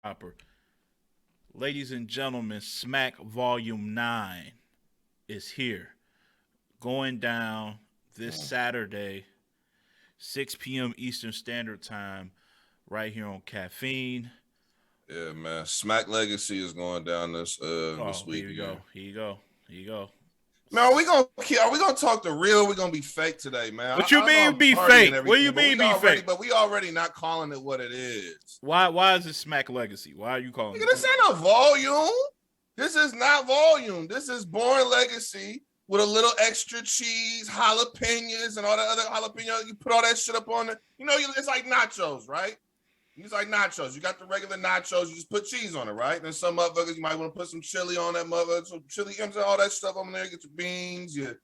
Chapter. Ladies and gentlemen, Smack Volume 9 is here. Going down this Saturday, 6 p.m. Eastern Standard Time, right here on Caffeine. Yeah, man. Smack Legacy is going down this week. Here you go. Here you go. Man, are we gonna talk the real? Or we gonna be fake today, man. What you mean be fake? What do you mean be fake? But we already not calling it what it is. Why is it Smack Legacy? Why are you calling it? This ain't a volume. This is not volume. This is Born Legacy with a little extra cheese, jalapenos, and all the other jalapenos. You put all that shit up on it. You know, it's like nachos, right? It's like nachos. You got the regular nachos. You just put cheese on it, right? And some motherfuckers, you might want to put some chili on that motherfucker. Some chili, all that stuff on there. Get your beans. You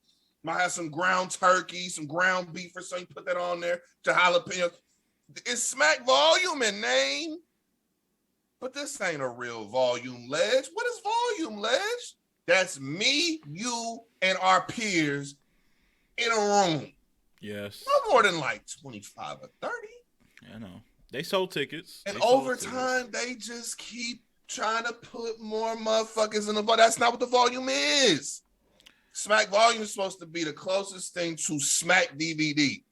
might have some ground turkey, some ground beef or something. Put that on there. Your jalapeno. It's Smack volume and name. But this ain't a real volume, Ledge. What is volume, Ledge? That's me, you, and our peers in a room. Yes. No more than like 25 or 30. I know. They sold tickets. And over time, they just keep trying to put more motherfuckers in the volume. That's not what the volume is. Smack volume is supposed to be the closest thing to Smack DVD.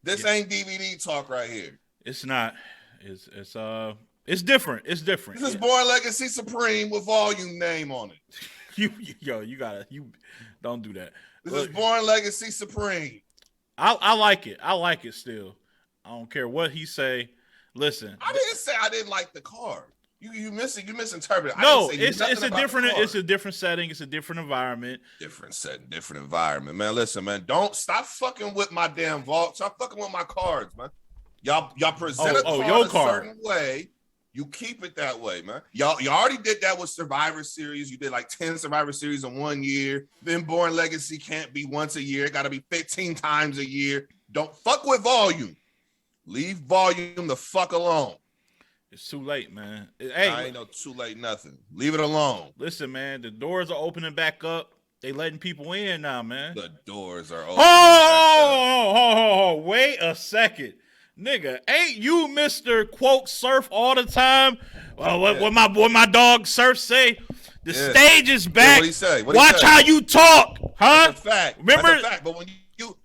This ain't DVD talk right here. It's not. It's different. It's different. This is Born Legacy Supreme with volume name on it. You don't do that. This is Born Legacy Supreme. I like it. I like it still. I don't care what he say. Listen. I didn't say I didn't like the card. You misinterpreted. No, it's a different setting. It's a different environment. Different setting, different environment, man. Listen, man, don't stop fucking with my damn vault. Stop fucking with my cards, man. Y'all present a card a certain way. You keep it that way, man. Y'all already did that with Survivor Series. You did like 10 Survivor Series in 1 year. Then Born Legacy can't be once a year. It got to be 15 times a year. Don't fuck with volume. Leave volume the fuck alone. It's too late, man. Hey, I ain't no too late nothing. Leave it alone. Listen, man, the doors are opening back up. They letting people in now, man. The doors are open. Oh, wait a second. Nigga, ain't you Mr. quote surf all the time? Well, what my dog Surf say? The stage is back. What he say? Watch how you talk, huh? That's a fact. Remember? That's a fact. But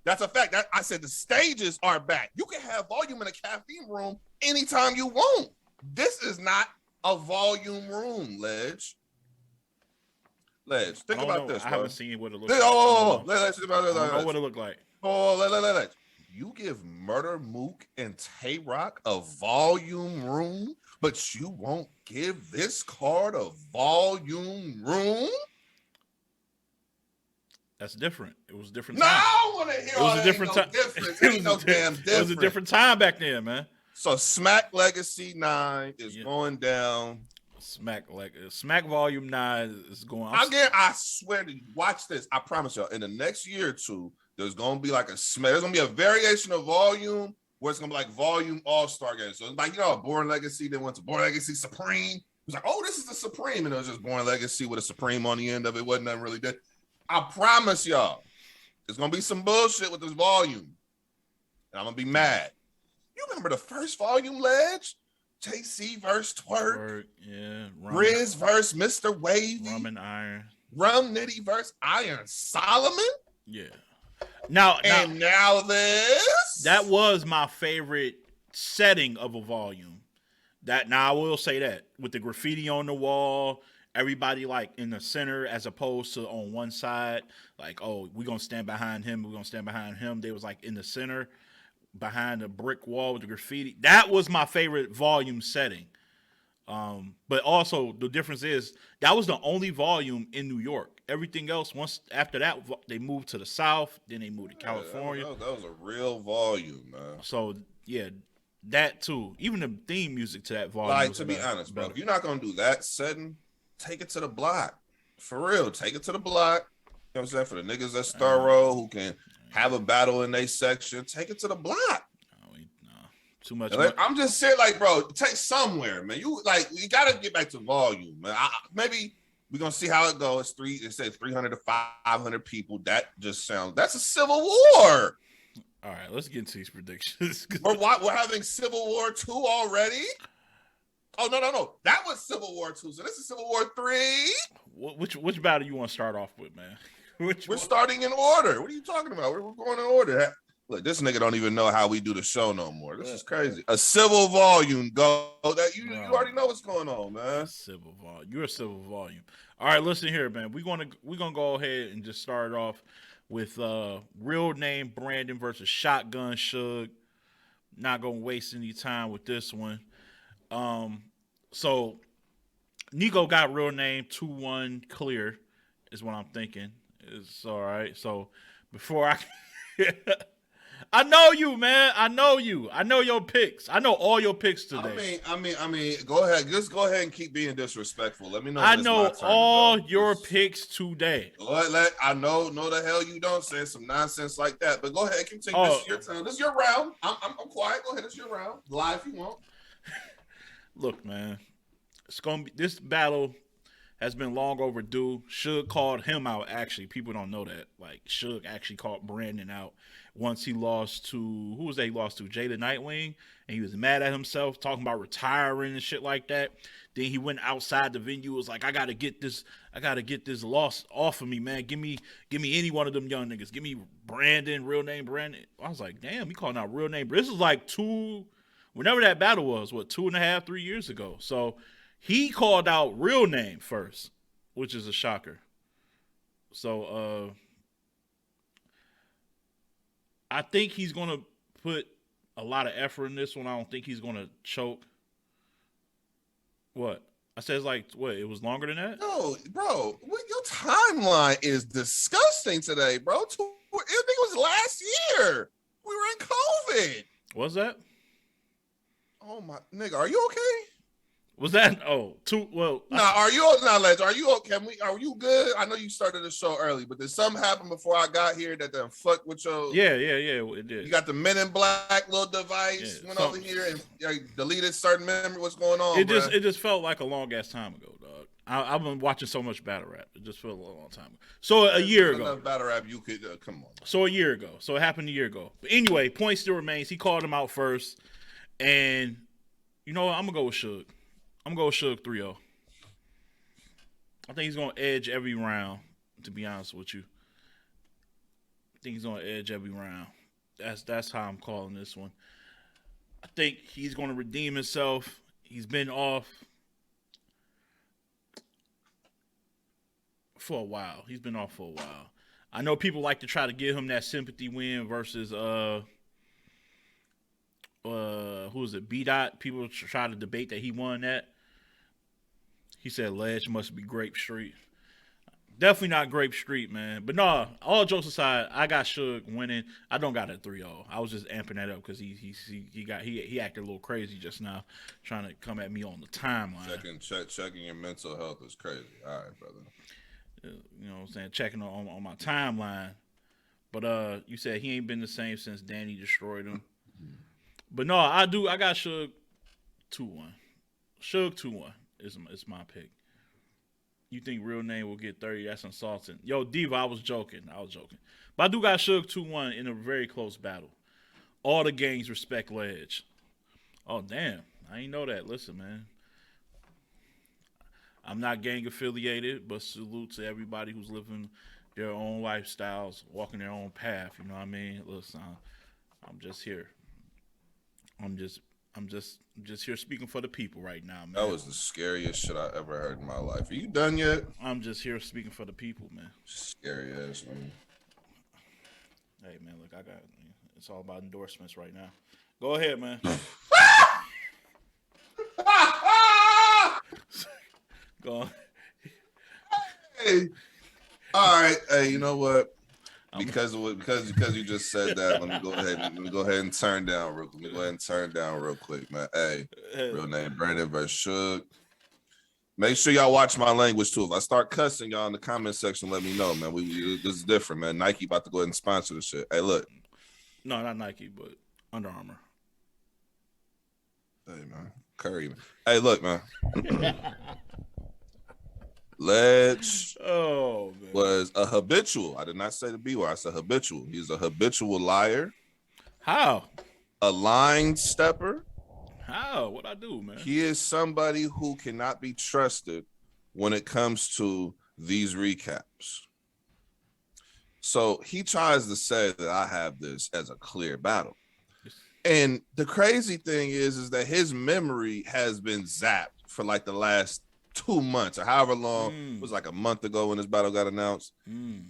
that's a fact. I said the stages are back. You can have volume in a caffeine room anytime you want. This is not a volume room, Ledge. Think about this. I haven't seen what it looks like. I don't know what it look like. Let's. You give Murder Mook and Tay Rock a volume room, but you won't give this card a volume room? That's different. It was a different time. No, I want to hear it was a different time. Ain't no damn difference. It was a different time back then, man. So Smack Legacy 9 is going down. Smack Volume 9 is going. I swear to you, watch this. I promise y'all, in the next year or two, there's gonna be like there's gonna be a variation of volume where it's gonna be like volume all-star game. So it's like, Born Legacy, then went to Born Legacy Supreme. It was like, oh, this is the Supreme, and it was just Born Legacy with a Supreme on the end of it. Wasn't nothing really good. I promise y'all, there's gonna be some bullshit with this volume. And I'm gonna be mad. You remember the first volume, Ledge? JC versus Twerk. Yeah. Riz versus Mr. Wavy. Rum and Iron. Rum Nitty versus Iron Solomon. Yeah. Now this. That was my favorite setting of a volume. Now I will say that with the graffiti on the wall, everybody like in the center as opposed to on one side, like, oh, we're gonna stand behind him, we're gonna stand behind him. They was like in the center behind the brick wall with the graffiti. That was my favorite volume setting. But also the difference is that was the only volume in New York. Everything else, once after that, they moved to the South. Then they moved to California. That was a real volume, man. So yeah, that too. Even the theme music to that volume. Like, to be honest, bro, if you're not gonna do that setting, take it to the block. For real, take it to the block. You know what I'm saying? For the niggas that's thorough who can have a battle in their section, take it to the block. Too much. I'm just saying, like, bro, take somewhere, man. You gotta get back to volume, man. Maybe we're gonna see how it goes. It says 300 to 500 people. That just sounds. That's a civil war. All right, let's get into these predictions. We're having Civil War 2 already? Oh, no. That was Civil War 2. So this is Civil War 3? Which battle you want to start off with, man? We're starting in order. What are you talking about? We're going in order. Look, this nigga don't even know how we do the show no more. This is crazy. A civil volume, go. That you already know what's going on, man. Civil volume. You're a civil volume. All right, listen here, man. We're gonna go ahead and just start off with real name Brandon versus Shotgun Suge. Not gonna waste any time with this one. So Nico got real name 2-1 clear is what I'm thinking. It's all right. So before I know you, man. I know you. I know your picks. I know all your picks today. I mean, go ahead. Just go ahead and keep being disrespectful. Let me know. I know all your picks today. Go ahead, I know the hell you don't say some nonsense like that. But go ahead, continue. This is your turn. This is your round. I'm quiet. Go ahead. This is your round. Lie if you want. Look, man. It's gonna be this battle has been long overdue. Suge called him out, actually. People don't know that. Like, Suge actually called Brandon out once he lost to, who was that he lost to? Jada Nightwing. And he was mad at himself, talking about retiring and shit like that. Then he went outside the venue, was like, I gotta get this loss off of me, man. Give me any one of them young niggas. Give me Brandon, real name Brandon. I was like, damn, he calling out real name. This was like whenever that battle was, 2.5, 3 years ago. So he called out real name first, which is a shocker. So I think he's gonna put a lot of effort in this one. I don't think he's gonna choke. What? I said it's like, what? It was longer than that? No, bro. Your timeline is disgusting today, bro. I think it was last year. We were in COVID. Was that? Oh my nigga, are you okay? Was that? Oh, two. Well, are you Ledge? Are you okay? Are you good? I know you started the show early, but did something happen before I got here that then fucked with your? Yeah, it did. You got the Men in Black little device went over here and deleted certain memory. What's going on? It just felt like a long ass time ago, dog. I've been watching so much battle rap. It just felt a long time ago. So a year ago. Enough battle rap, you could come on. So a year ago. So it happened a year ago. But anyway, point still remains. He called him out first, and you know what? I'm gonna go with Suge. I'm going to go with Suge 3-0. I think he's going to edge every round, to be honest with you. I think he's going to edge every round. That's how I'm calling this one. I think he's going to redeem himself. He's been off for a while. I know people like to try to give him that sympathy win versus who is it? B-Dot. People try to debate that he won that. He said Ledge must be Grape Street. Definitely not Grape Street, man. But no, all jokes aside, I got Suge winning. I don't got a 3-0. I was just amping that up because he acted a little crazy just now, trying to come at me on the timeline. Checking your mental health is crazy. All right, brother. You know what I'm saying? Checking on my timeline. But you said he ain't been the same since Danny destroyed him. But no, I got Suge 2-1. Suge 2-1 is my pick. You think real name will get 30? That's insulting. Yo, Diva, I was joking. But I do got Suge 2-1 in a very close battle. All the gangs respect Ledge. Oh, damn. I ain't know that. Listen, man. I'm not gang affiliated, but salute to everybody who's living their own lifestyles, walking their own path. You know what I mean? Listen, I'm just here. I'm just here speaking for the people right now, man. That was the scariest shit I ever heard in my life. Are you done yet? I'm just here speaking for the people, man. Scary ass, man. Hey, man, look, it's all about endorsements right now. Go ahead, man. Go on. Hey. All right. Hey, you know what? Because you just said that, let me go ahead and turn down real quick, man. Hey, real name Brandon versus Suge. Make sure y'all watch my language too. If I start cussing y'all in the comment section, let me know, man. This is different, man. Nike about to go ahead and sponsor the shit. Hey, look. No, not Nike, but Under Armour. Hey, man. Curry. Hey, look, man. Ledge was a habitual. I did not say the B word. I said habitual. He's a habitual liar. How? A line stepper. How? What I do, man? He is somebody who cannot be trusted when it comes to these recaps. So he tries to say that I have this as a clear battle. And the crazy thing is that his memory has been zapped for like the last 2 months or however long. It was like a month ago when this battle got announced.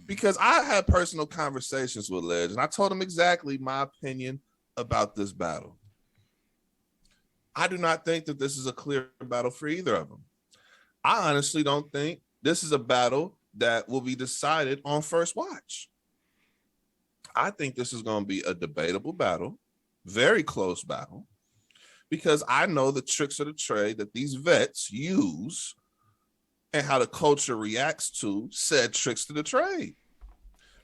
Because I had personal conversations with Ledge and I told him exactly my opinion about this battle. I do not think that this is a clear battle for either of them. I honestly don't think this is a battle that will be decided on first watch. I think this is going to be a debatable battle, very close battle, because I know the tricks of the trade that these vets use and how the culture reacts to said tricks to the trade.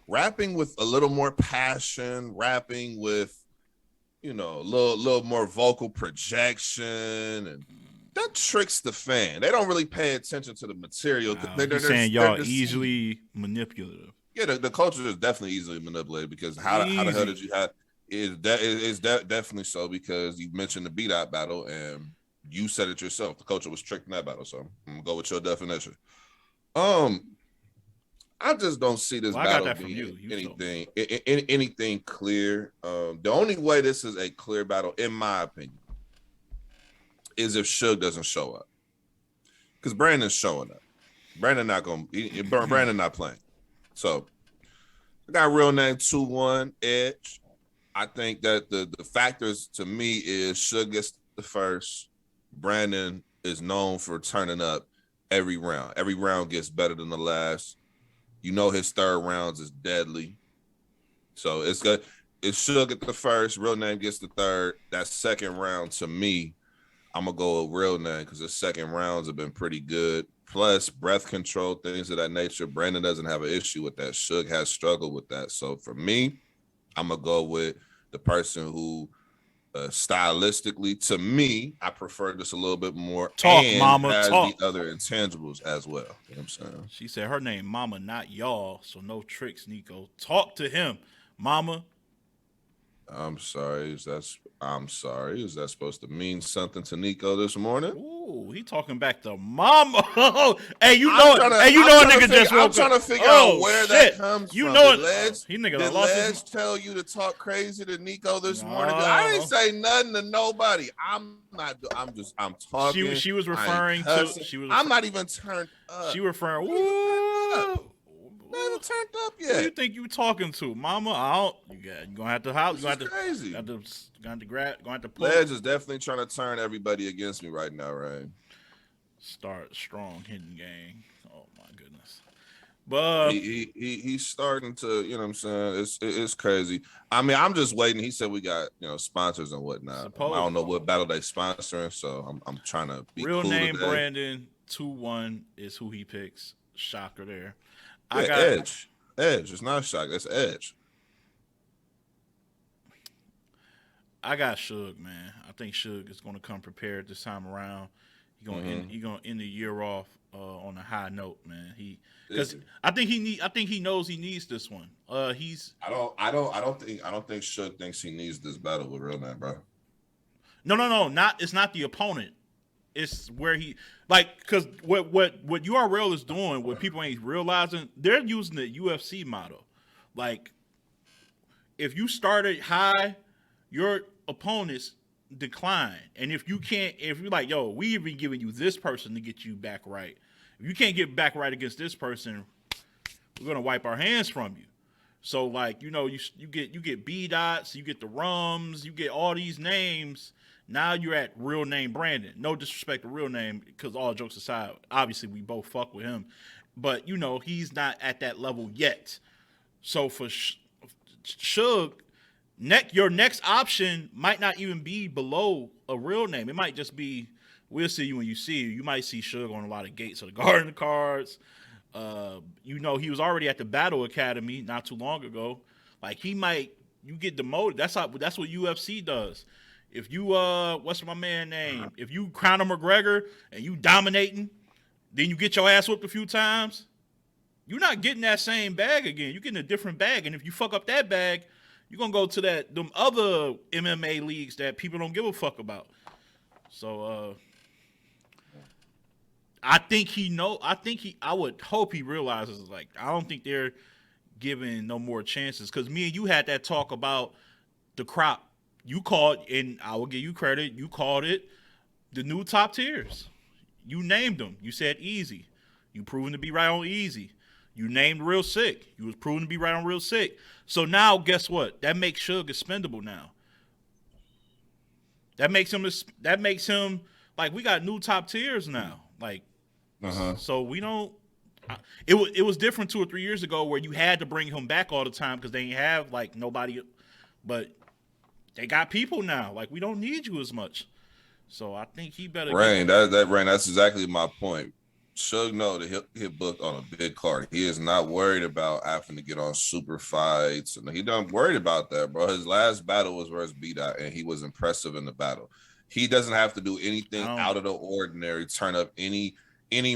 Rapping with a little more passion, rapping with, you know, a little more vocal projection, and that tricks the fan. They don't really pay attention to the material. You're saying y'all easily manipulative. Yeah, the culture is definitely easily manipulated because how the hell did you have is definitely so, because you mentioned the B-Dot battle and you said it yourself. The culture was tricked in that battle, so I'm gonna go with your definition. I just don't see this battle being anything clear. The only way this is a clear battle, in my opinion, is if Suge doesn't show up, because Brandon's showing up. Brandon not playing. So I got real name 2-1 Edge. I think that the factors to me is Suge gets the first. Brandon is known for turning up every round. Every round gets better than the last. You know his third rounds is deadly. So it's good. It's Suge at the first, real name gets the third. That second round, to me, I'm gonna go with real name because the second rounds have been pretty good. Plus breath control, things of that nature. Brandon doesn't have an issue with that. Suge has struggled with that. So for me, I'm gonna go with the person who stylistically, to me, I prefer this a little bit more. Talk, and mama, has talk. the other intangibles as well. You know what I'm saying? She said her name Mama, not y'all, so no tricks, Nico. Talk to him, Mama. I'm sorry. Is that supposed to mean something to Nico this morning? Ooh, he talking back to Mama. Hey, you know it. Hey, you know a nigga just woke up. I'm trying to figure out where that comes from. You know it. Did Ledge tell you to talk crazy to Nico this morning? I didn't say nothing to nobody. I'm talking. She was referring to. I'm not even turned up. She referring. Ooh. Not even turned up yet. Who do you think you talking to, Mama? I don't. You're gonna have to house. This is crazy. Gonna have to pull. Ledge is definitely trying to turn everybody against me right now, right? Start strong, hidden gang. Oh my goodness. But he's starting to, you know what I'm saying? It's crazy. I mean, I'm just waiting. He said we got, you know, sponsors and whatnot. I don't know what battle they sponsoring, so I'm trying to be real cool name today. Brandon 2-1 is who he picks. Shocker there. Yeah, I got Edge. It's not Shock. That's Edge. I got Suge, man. I think Suge is going to come prepared this time around. He's going to end the year off on a high note, man. Because I think he knows he needs this one. I don't think Suge thinks he needs this battle with real man, bro. No. It's not the opponent. It's where he because what URL is doing, what people ain't realizing, they're using the UFC model. Like, if you started high, your opponents decline, and if you're like, yo, we even giving you this person to get you back right. If you can't get back right against this person, we're gonna wipe our hands from you. So like, you know, you get B-Dots, you get the Rums, you get all these names. Now you're at real name Brandon. No disrespect to real name, because all jokes aside, obviously we both fuck with him. But, you know, he's not at that level yet. So for Suge, your next option might not even be below a real name. It might just be, we'll see you when you see you. You might see Suge on a lot of gates of the Garden cards. You know, he was already at the Battle Academy not too long ago. Like, you get demoted. That's what UFC does. If you what's my man name? If you Conor McGregor and you dominating, then you get your ass whooped a few times, you're not getting that same bag again. You're getting a different bag. And if you fuck up that bag, you're gonna go to them other MMA leagues that people don't give a fuck about. So I think I would hope he realizes, like, I don't think they're giving no more chances, because me and you had that talk about the crop. You called, and I will give you credit, you called it the new top tiers. You named them. You said easy. You proven to be right on easy. You named real sick. You was proven to be right on real sick. So now, guess what? That makes Suge expendable now. That makes him like, we got new top tiers now. Like, so we don't. It was different 2 or 3 years ago where you had to bring him back all the time because they ain't have like nobody, but they got people now. Like, we don't need you as much. So I think he better. Rain, Rain, that's exactly my point. Suge know that he'll book on a big card. He is not worried about having to get on super fights. And he don't worried about that, bro. His last battle was versus B-Dot, and he was impressive in the battle. He doesn't have to do anything out of the ordinary, turn up any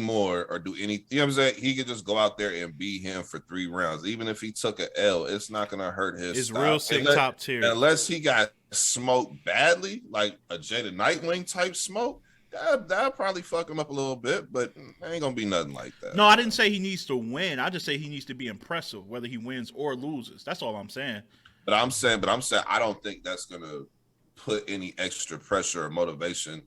more, or do anything. You know what I'm saying? He could just go out there and beat him for 3 rounds. Even if he took an L, it's not going to hurt his It's style. real sick top tier. Unless he got smoked badly, like a Jada Nightwing type smoke, that'll probably fuck him up a little bit, but it ain't going to be nothing like that. No, I didn't say he needs to win. I just say he needs to be impressive, whether he wins or loses. That's all I'm saying. But I'm saying I don't think that's going to put any extra pressure or motivation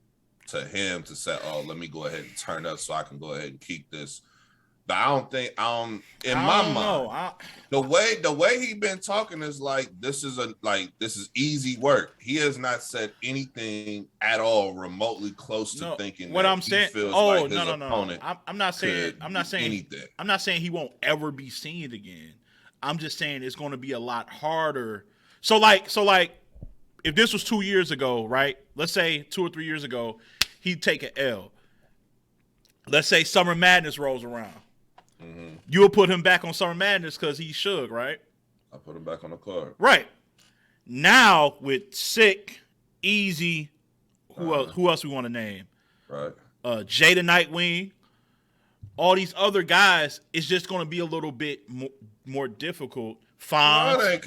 to him to say, oh, let me go ahead and turn up so I can go ahead and keep this. But I don't think in my mind, the way he been talking is like this is easy work. He has not said anything at all remotely close to thinking what that I'm saying. Feels oh like no, his opponent I'm not saying anything. I'm not saying he won't ever be seen again. I'm just saying it's going to be a lot harder. So like if this was 2 years ago, right? Let's say 2 or 3 years ago, he'd take an L. Let's say Summer Madness rolls around. Mm-hmm. You'll put him back on Summer Madness because he's Suge, right? I put him back on the card. Right. Now with Sick, Easy, who else we want to name? Right. Jada Nightwing, all these other guys, it's just going to be a little bit more difficult. Nowadays,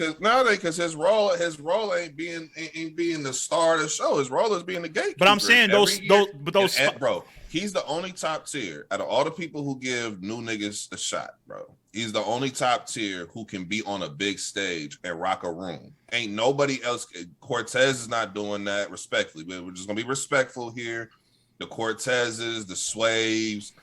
because his role ain't being the star of the show. His role is being the gatekeeper. But I'm saying bro, he's the only top tier out of all the people who give new niggas a shot, bro. He's the only top tier who can be on a big stage and rock a room. Ain't nobody else. Cortez is not doing that, respectfully. But we're just gonna be respectful here. The Cortezes, the Swaves,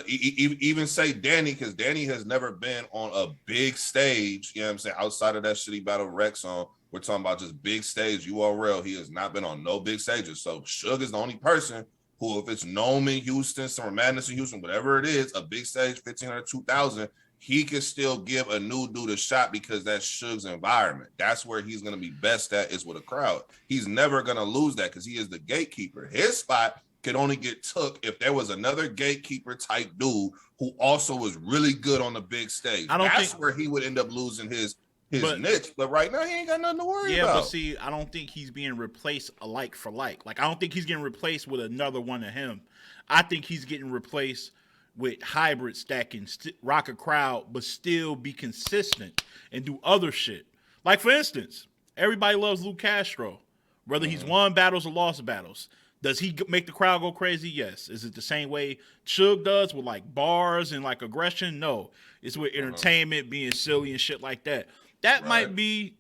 even say Danny, because Danny has never been on a big stage. You know what I'm saying? Outside of that shitty battle Rex on, we're talking about just big stage URL. He has not been on no big stages. So Suge is the only person who, if it's Nome in Houston, Summer Madness in Houston, whatever it is, a big stage, 1,500, 2,000, he can still give a new dude a shot because that's Suge's environment. That's where he's going to be best at, is with a crowd. He's never going to lose that because he is the gatekeeper. His spot could only get took if there was another gatekeeper type dude who also was really good on the big stage. That's where he would end up losing his niche. But right now, he ain't got nothing to worry about. Yeah, but see, I don't think he's being replaced like for like. Like, I don't think he's getting replaced with another one of him. I think he's getting replaced with hybrids that can rock a crowd but still be consistent and do other shit. Like, for instance, everybody loves Luke Castro, whether he's won battles or lost battles. Does he make the crowd go crazy? Yes. Is it the same way Suge does with like bars and like aggression? No. It's with entertainment, being silly and shit like that. That might be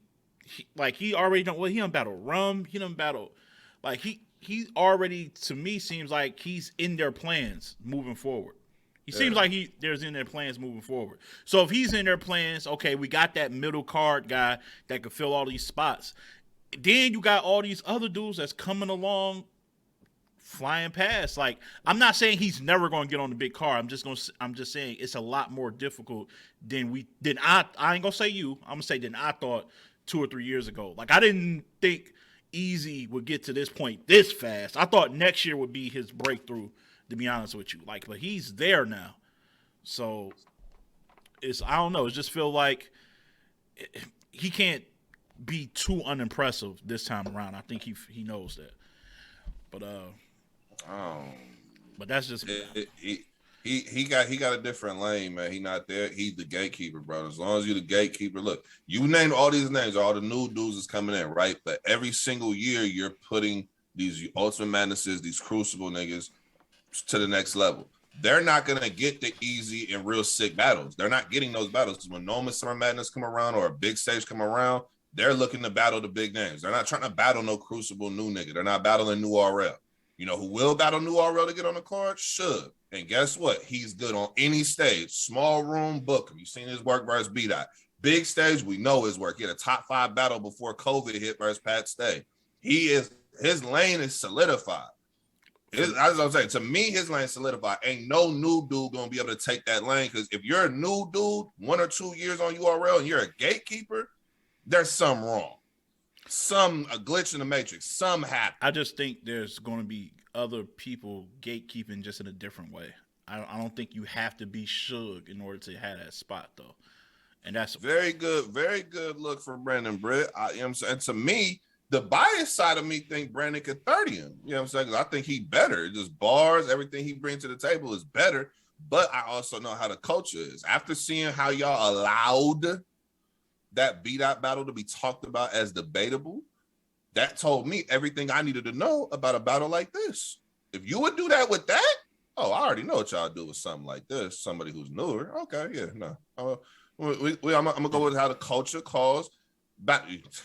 like, he already done. Well, he done battle Rum. He done battle. Like, he already, to me, seems like he's in their plans moving forward. He seems like there's in their plans moving forward. So if he's in their plans, okay, we got that middle card guy that could fill all these spots. Then you got all these other dudes that's coming along, flying past. Like, I'm not saying he's never going to get on the big car. I'm just saying it's a lot more difficult than I ain't gonna say you. I'm gonna say than I thought 2 or 3 years ago. Like, I didn't think Easy would get to this point this fast. I thought next year would be his breakthrough, to be honest with you. Like, but he's there now. So I don't know. It just feel like he can't be too unimpressive this time around. I think he knows that. But that's just He got a different lane, man. He not there. He's the gatekeeper, bro. As long as you the gatekeeper, look, you name all these names, all the new dudes is coming in, right? But every single year, you're putting these Ultimate Madnesses, these Crucible niggas to the next level. They're not gonna get the easy and real sick battles. They're not getting those battles because when normal Summer Madness come around or a big stage come around, they're looking to battle the big names. They're not trying to battle no Crucible new nigga. They're not battling new RL. You know who will battle new RL to get on the card? Should. And guess what? He's good on any stage. Small room, book him. You've seen his work versus B-Dot. Big stage, we know his work. He had a top 5 battle before COVID hit versus Pat Stay. His lane is solidified. As I'm saying, to me, his lane solidified. Ain't no new dude gonna be able to take that lane because if you're a new dude, 1 or 2 years on URL and you're a gatekeeper, there's something wrong. A glitch in the matrix. Some happen. I just think there's going to be other people gatekeeping just in a different way. I don't think you have to be Suge in order to have that spot though, and that's very good look for Brandon Britt. And to me, the bias side of me think Brandon could 30 him. You know what I'm saying? I think he better. Just bars, everything he brings to the table is better. But I also know how the culture is. After seeing how y'all allowed that B-Dot battle to be talked about as debatable, that told me everything I needed to know about a battle like this. If you would do that with that, I already know what y'all do with something like this. Somebody who's newer. Okay, yeah, no. I'm gonna go with how the culture calls.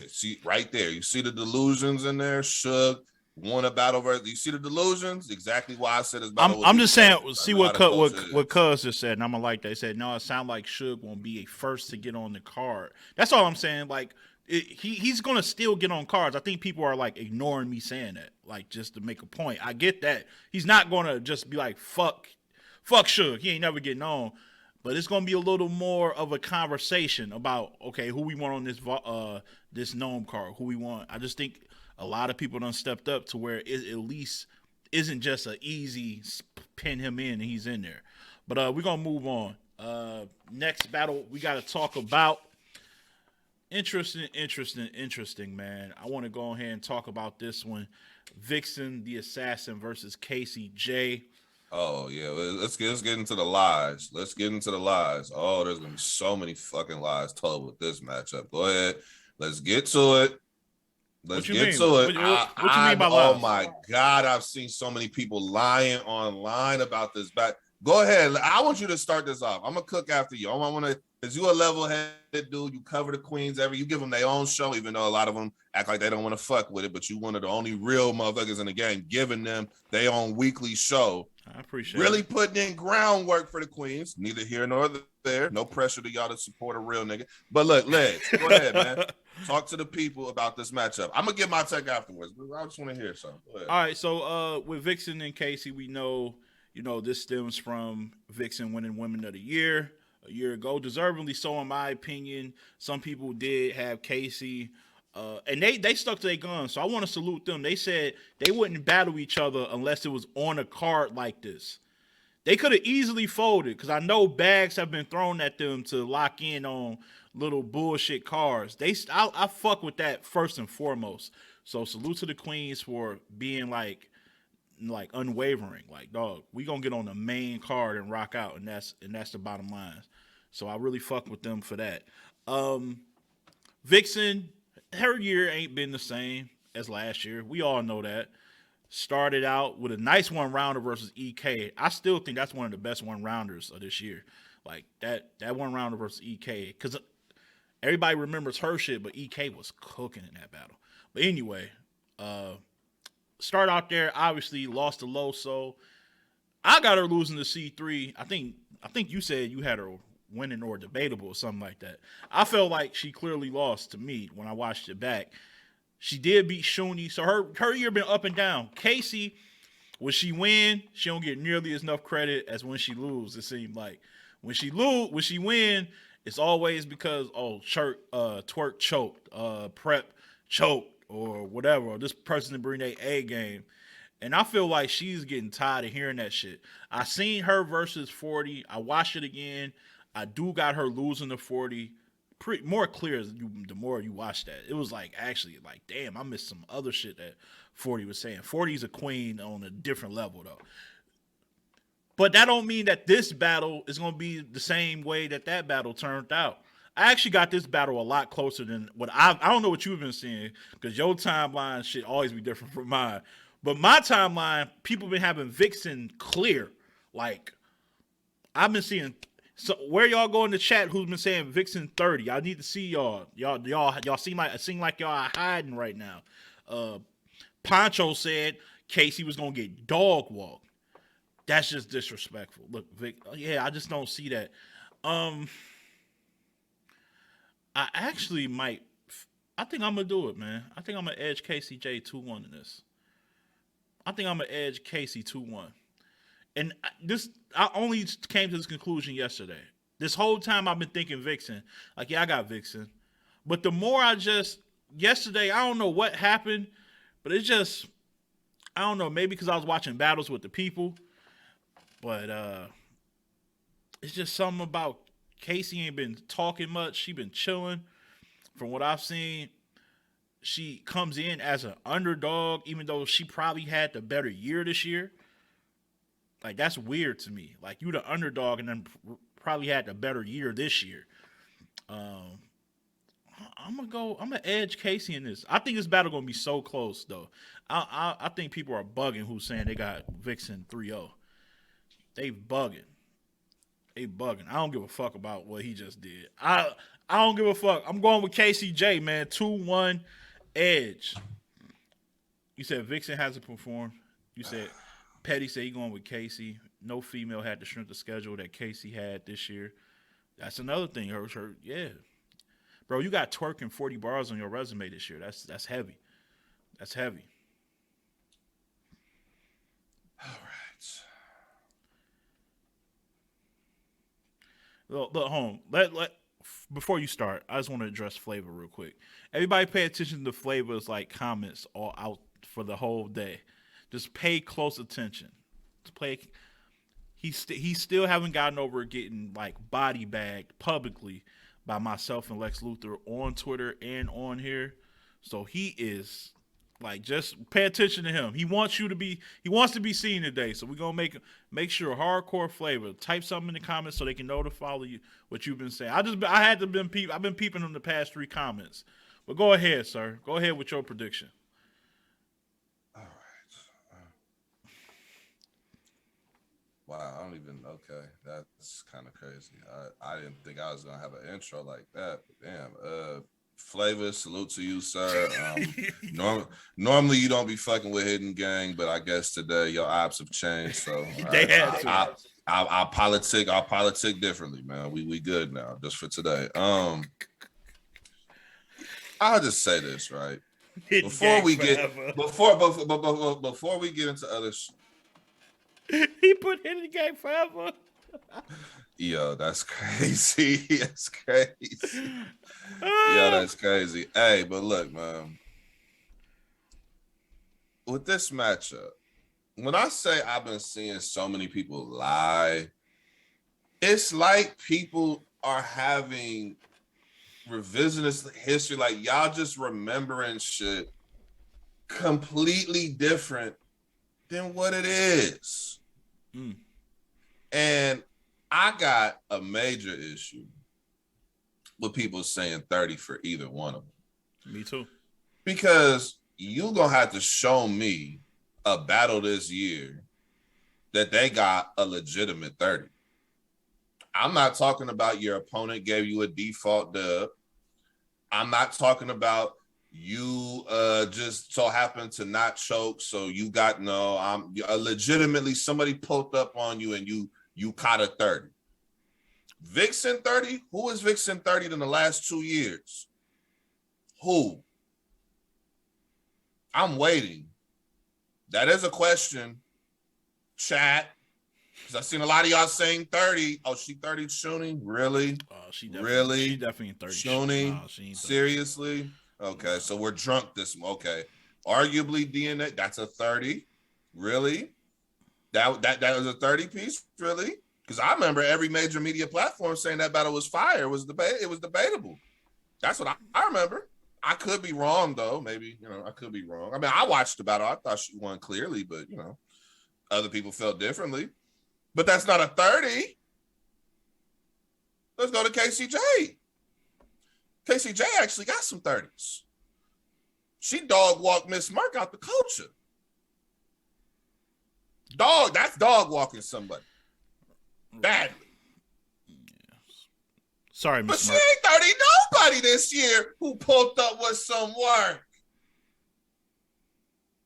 See right there. You see the delusions in there. Suge won a battle versus. You see the delusions. Exactly why I said his battle. I'm just saying. See what Cuz just said, and I'm gonna like that. He said, "No, it sounds like Suge won't be a first to get on the card." That's all I'm saying. Like he's gonna still get on cards. I think people are like ignoring me saying that, like just to make a point. I get that. He's not gonna just be like fuck Suge. He ain't never getting on. But it's gonna be a little more of a conversation about who we want on this gnome card, who we want. I just think a lot of people done stepped up to where it at least isn't just an easy pin him in and he's in there. But we're gonna move on. Next battle we gotta talk about. Interesting, man. I want to go ahead and talk about this one. Vixen the Assassin versus Casey J. Oh yeah, let's get into the lies. Oh, there's gonna be so many fucking lies told with this matchup. Go ahead, let's get to it. What you mean by lies? Oh my god, I've seen so many people lying online about this back. Go ahead, I want you to start this off. I'm gonna cook after you. I want to, because you a level-headed dude. You cover the queens you give them their own show, even though a lot of them act like they don't want to fuck with it. But you one of the only real motherfuckers in the game, giving them their own weekly show. I appreciate really it. Putting in groundwork for the queens. Neither here nor there. No pressure to y'all to support a real nigga. But look, Legs, go ahead, man. Talk to the people about this matchup. I'm gonna get my take afterwards. But I just want to hear something. All right, so with Vixen and Casey, we know, this stems from Vixen winning Women of the Year a year ago, deservedly so, in my opinion. Some people did have Casey. And they stuck to their guns, so I want to salute them. They said they wouldn't battle each other unless it was on a card like this. They could have easily folded, because I know bags have been thrown at them to lock in on little bullshit cards. I fuck with that first and foremost. So salute to the queens for being like unwavering. Like, dog, we gonna get on the main card and rock out, and that's the bottom line. So I really fuck with them for that. Vixen, her year ain't been the same as last year. We all know that. Started out with a nice one-rounder versus EK. I still think that's one of the best one-rounders of this year. Like, that one-rounder versus EK. Because everybody remembers her shit, but EK was cooking in that battle. But anyway, start out there, obviously lost to Loso. I got her losing to C3. I think you said you had her winning or debatable or something like that. I felt like she clearly lost to me when I watched it back. She did beat Shuni, so her year been up and down. Casey, when she win, she don't get nearly as enough credit as when she lose. It seemed like when she win, it's always because twerk choked, prep choked, or whatever. Or this person didn't bring their A game. And I feel like she's getting tired of hearing that shit. I seen her versus 40. I watched it again. I do got her losing to 40. More clear the more you watch that. It was actually damn, I missed some other shit that 40 was saying. 40's a queen on a different level though. But that don't mean that this battle is going to be the same way that battle turned out. I actually got this battle a lot closer than what I don't know what you've been seeing because your timeline should always be different from mine. But my timeline, people been having Vixen clear. Like I've been seeing. So where y'all go in the chat? Who's been saying Vixen 30? I need to see y'all. Y'all seem like y'all are hiding right now. Poncho said Casey was gonna get dog walked. That's just disrespectful. Look, Vic. Yeah, I just don't see that. I actually might. I think I'm gonna do it, man. I think I'm gonna edge KCJ 2-1 in this. I think I'm gonna edge Casey 2-1. And I only came to this conclusion yesterday. This whole time I've been thinking Vixen. Like, yeah, I got Vixen. But the more yesterday, I don't know what happened, but it's just, I don't know, maybe because I was watching battles with the people. But it's just something about Casey ain't been talking much. She been chilling. From what I've seen, she comes in as an underdog, even though she probably had the better year this year. Like, that's weird to me. Like, you the underdog and then probably had the better year this year. I'm gonna edge Casey in this. I think this battle gonna be so close though. I think people are bugging who's saying they got Vixen 3-0. They bugging. I don't give a fuck about what he just did. I don't give a fuck. I'm going with KCJ, man. 2-1 edge. You said Vixen hasn't performed. You said Petty said he going with Casey. No female had the strength of schedule that Casey had this year. That's another thing. Yeah. Bro, you got twerking 40 bars on your resume this year. That's heavy. That's heavy. All right. Look, home. Before you start, I just want to address Flavor real quick. Everybody pay attention to Flavor's like comments all out for the whole day. Just pay close attention. He still haven't gotten over getting like body bagged publicly by myself and Lex Luthor on Twitter and on here. So he is like, just pay attention to him. He wants to be seen today. So we're gonna make sure hardcore Flavor type something in the comments so they can know to follow you what you've been saying. I've been peeping them the past 3 comments. But go ahead, sir. Go ahead with your prediction. All right. Wow, I don't even. Okay, that's kind of crazy. I didn't think I was gonna have an intro like that. But damn. Flavor, salute to you, sir. Normally you don't be fucking with Hidden Gang, but I guess today your ops have changed. So They had to. I politic differently, man. We good now, just for today. I'll just say this, right? Before we get into other he put Hidden Gang forever. Yo, that's crazy. That's crazy. Yo, that's crazy. Hey, but look, man. With this matchup, when I say I've been seeing so many people lie, it's like people are having revisionist history. Like, y'all just remembering shit completely different than what it is. And I got a major issue with people saying 30 for either one of them. Me too. Because you gonna have to show me a battle this year that they got a legitimate 30. I'm not talking about your opponent gave you a default dub. I'm not talking about you just so happened to not choke, so you got legitimately somebody pulled up on you and you caught a 30. Vixen 30? Who is Vixen 30 in the last 2 years? Who? I'm waiting. That is a question. Chat. Because I've seen a lot of y'all saying 30. Oh, she 30 Shuni? Really? She definitely in 30. Shuni? No, she ain't 30. Seriously? Okay, so we're drunk this. Okay. Arguably DNA, that's a 30. Really? That was a 30 piece? Really? Because I remember every major media platform saying that battle was fire. It was debatable. That's what I remember. I could be wrong, though. Maybe, I could be wrong. I mean, I watched the battle. I thought she won clearly, but, other people felt differently. but that's not a 30. Let's go to KCJ. KCJ actually got some 30s. She dog walked Miss Merck out the culture. That's dog walking somebody. Badly. Sorry, But Miss she Merck. ain't 30 nobody this year who pulled up with some work.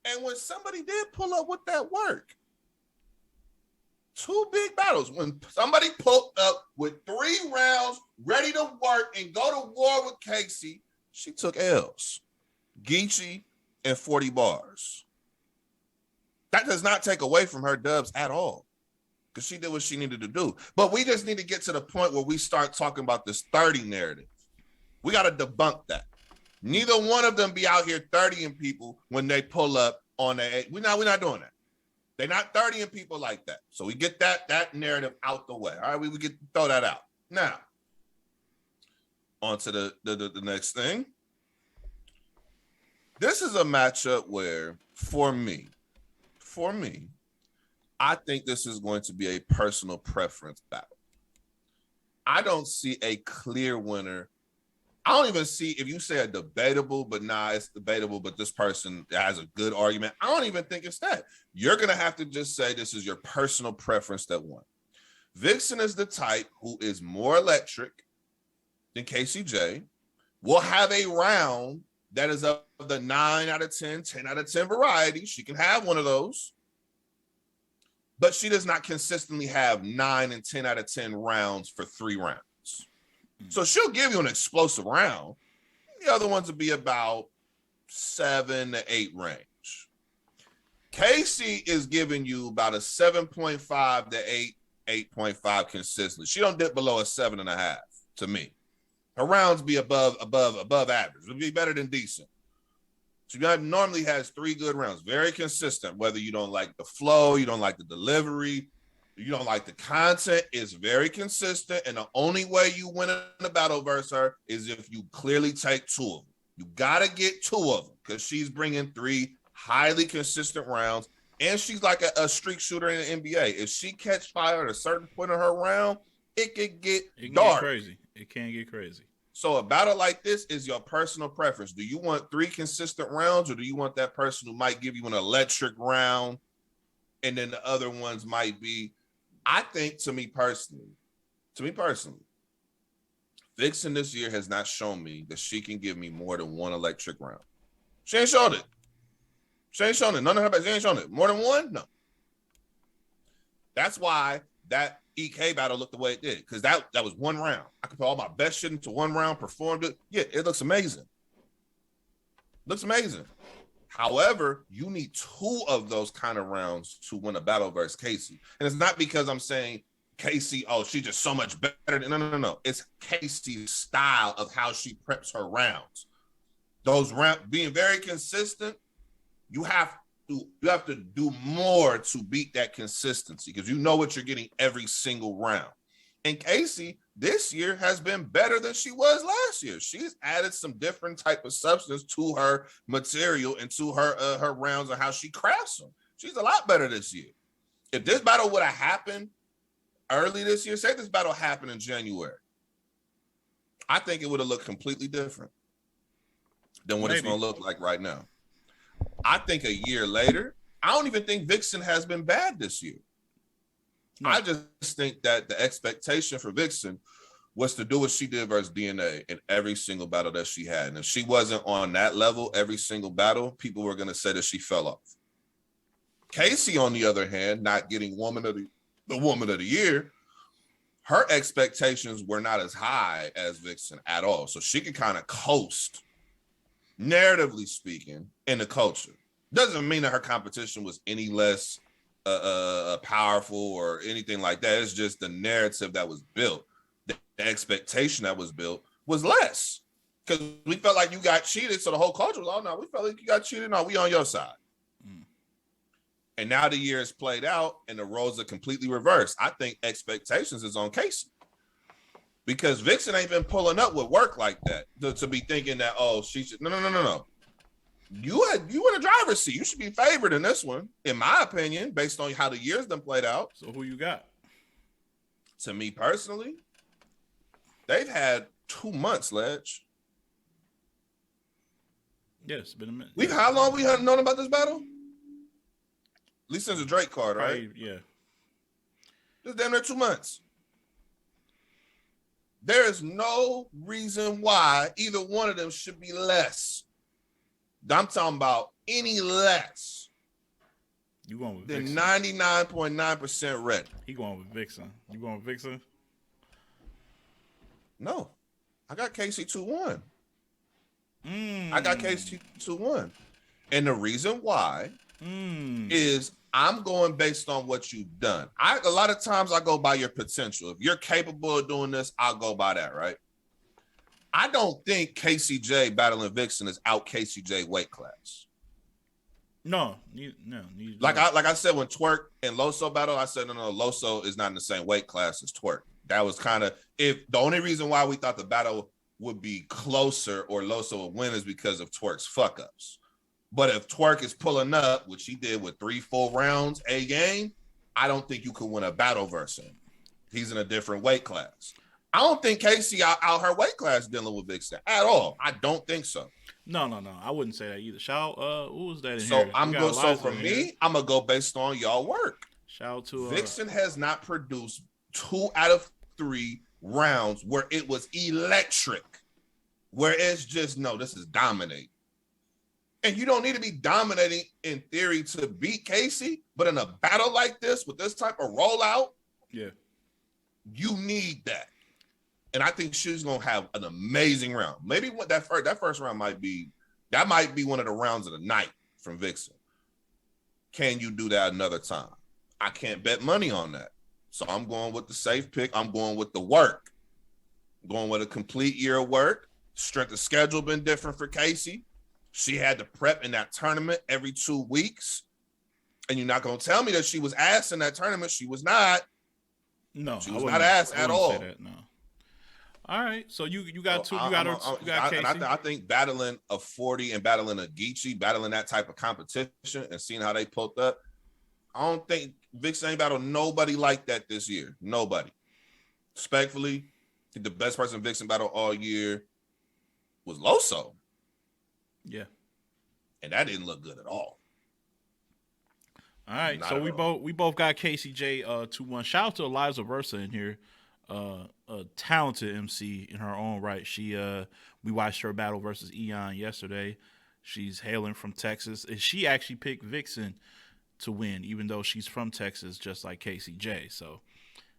And when somebody did pull up with that work, 2 big battles. When somebody pulled up with 3 rounds, ready to work and go to war with Casey, she took L's. Geechee and 40 bars. That does not take away from her dubs at all, because she did what she needed to do. But we just need to get to the point where we start talking about this 30 narrative. We got to debunk that. Neither one of them be out here 30ing people when they pull up on their. We're not doing that. They're not 30ing people like that. So we get that narrative out the way. All right, we get throw that out. Now, on to the next thing. This is a matchup where, for me, I think this is going to be a personal preference battle. I don't see a clear winner. I don't even see, if you say a debatable, but it's debatable, but this person has a good argument. I don't even think it's that. You're going to have to just say this is your personal preference that won. Vixen is the type who is more electric than KCJ, will have a round that is of the 9 out of 10, 10 out of 10 variety. She can have one of those. But she does not consistently have 9 and 10 out of 10 rounds for 3 rounds. So she'll give you an explosive round. The other ones will be about 7 to 8 range. Casey is giving you about a 7.5 to 8.5 consistently. She don't dip below a 7.5 to me. Her rounds be above average. It would be better than decent. She normally has 3 good rounds, very consistent. Whether you don't like the flow, you don't like the delivery, you don't like the content, it's very consistent. And the only way you win in a battle versus her is if you clearly take 2 of them. You got to get 2 of them because she's bringing 3 highly consistent rounds. And she's like a streak shooter in the NBA. If she catch fire at a certain point in her round, it could get dark. Get crazy. It can get crazy. So a battle like this is your personal preference. Do you want 3 consistent rounds, or do you want that person who might give you an electric round and then the other ones might be, I think to me personally, Vixen this year has not shown me that she can give me more than 1 electric round. She ain't shown it. None of her battles, she ain't shown it. More than 1? No. That's why that EK battle looked the way it did, because that was 1 round. I could put all my best shit into 1 round, performed it. Yeah, it looks amazing. However, you need 2 of those kind of rounds to win a battle versus Casey. And it's not because I'm saying Casey, she's just so much better. No. It's Casey's style of how she preps her rounds. Those rounds being very consistent, you have to do more to beat that consistency, because you know what you're getting every single round. And Casey this year has been better than she was last year. She's added some different type of substance to her material and to her rounds and how she crafts them. She's a lot better this year. If this battle would have happened early this year, say this battle happened in January, I think it would have looked completely different than what it's going to look like right now. I think a year later, I don't even think Vixen has been bad this year. No. I just think that the expectation for Vixen was to do what she did versus DNA in every single battle that she had. And if she wasn't on that level every single battle, people were going to say that she fell off. Casey, on the other hand, not getting Woman of the Year, her expectations were not as high as Vixen at all. So she could kind of coast, narratively speaking, in the culture. Doesn't mean that her competition was any less powerful or anything like that. It's just the narrative that was built, the expectation that was built was less, because we felt like you got cheated. So the whole culture was, no, we felt like you got cheated. No, we on your side. And now the year has played out and the roles are completely reversed. I think expectations is on Casey, because Vixen ain't been pulling up with work like that to be thinking that, she should. No. You in a driver's seat. You should be favored in this one, in my opinion, based on how the years done played out. So who you got? To me personally, they've had 2 months, Ledge. Yeah, it's been a minute. How long we have known about this battle? At least since the Drake card, right? Probably, yeah. Just damn near 2 months. There is no reason why either one of them should be less. I'm talking about any less You going with than Vixen? 99.9% ready. He going with Vixen. You going with Vixen? No, I got KC 2-1. I got KC 2-1. And the reason why is I'm going based on what you've done. A lot of times I go by your potential. If you're capable of doing this, I'll go by that, right? I don't think KCJ battling Vixen is out KCJ weight class. No. Like I said, when Twerk and Loso battle, I said, no, Loso is not in the same weight class as Twerk. That was kind of, if the only reason why we thought the battle would be closer or Loso would win is because of Twerk's fuck ups. But if Twerk is pulling up, which he did with 3 full rounds a game, I don't think you could win a battle versus him. He's in a different weight class. I don't think Casey out her weight class dealing with Vixen at all. I don't think so. No. I wouldn't say that either. Shout, who was that in so here? I'm going. So for me, I'm gonna go based on y'all work. Shout out to Vixen has not produced 2 out of 3 rounds where it was electric, where it's just this is dominating. And you don't need to be dominating in theory to beat Casey, but in a battle like this with this type of rollout, yeah, you need that. And I think she's gonna have an amazing round. Maybe what that first round might be one of the rounds of the night from Vixen. Can you do that another time? I can't bet money on that. So I'm going with the safe pick. I'm going with the work. I'm going with a complete year of work. Strength of schedule been different for Casey. She had to prep in that tournament every 2 weeks. And you're not gonna tell me that she was ass in that tournament. She was not. No, she was not ass at all. Say that, no. All right, so you got two. You got Casey. I think battling a 40 and battling a Geechee, battling that type of competition and seeing how they pulled up. I don't think Vixen ain't battled nobody like that this year. Nobody. Respectfully, I think the best person Vixen battled all year was Loso. Yeah. And that didn't look good at all. All right, so we both got KCJ 2-1. Shout out to Eliza Versa in here. A talented MC in her own right. We watched her battle versus Eon yesterday. She's hailing from Texas, and she actually picked Vixen to win, even though she's from Texas, just like KCJ. So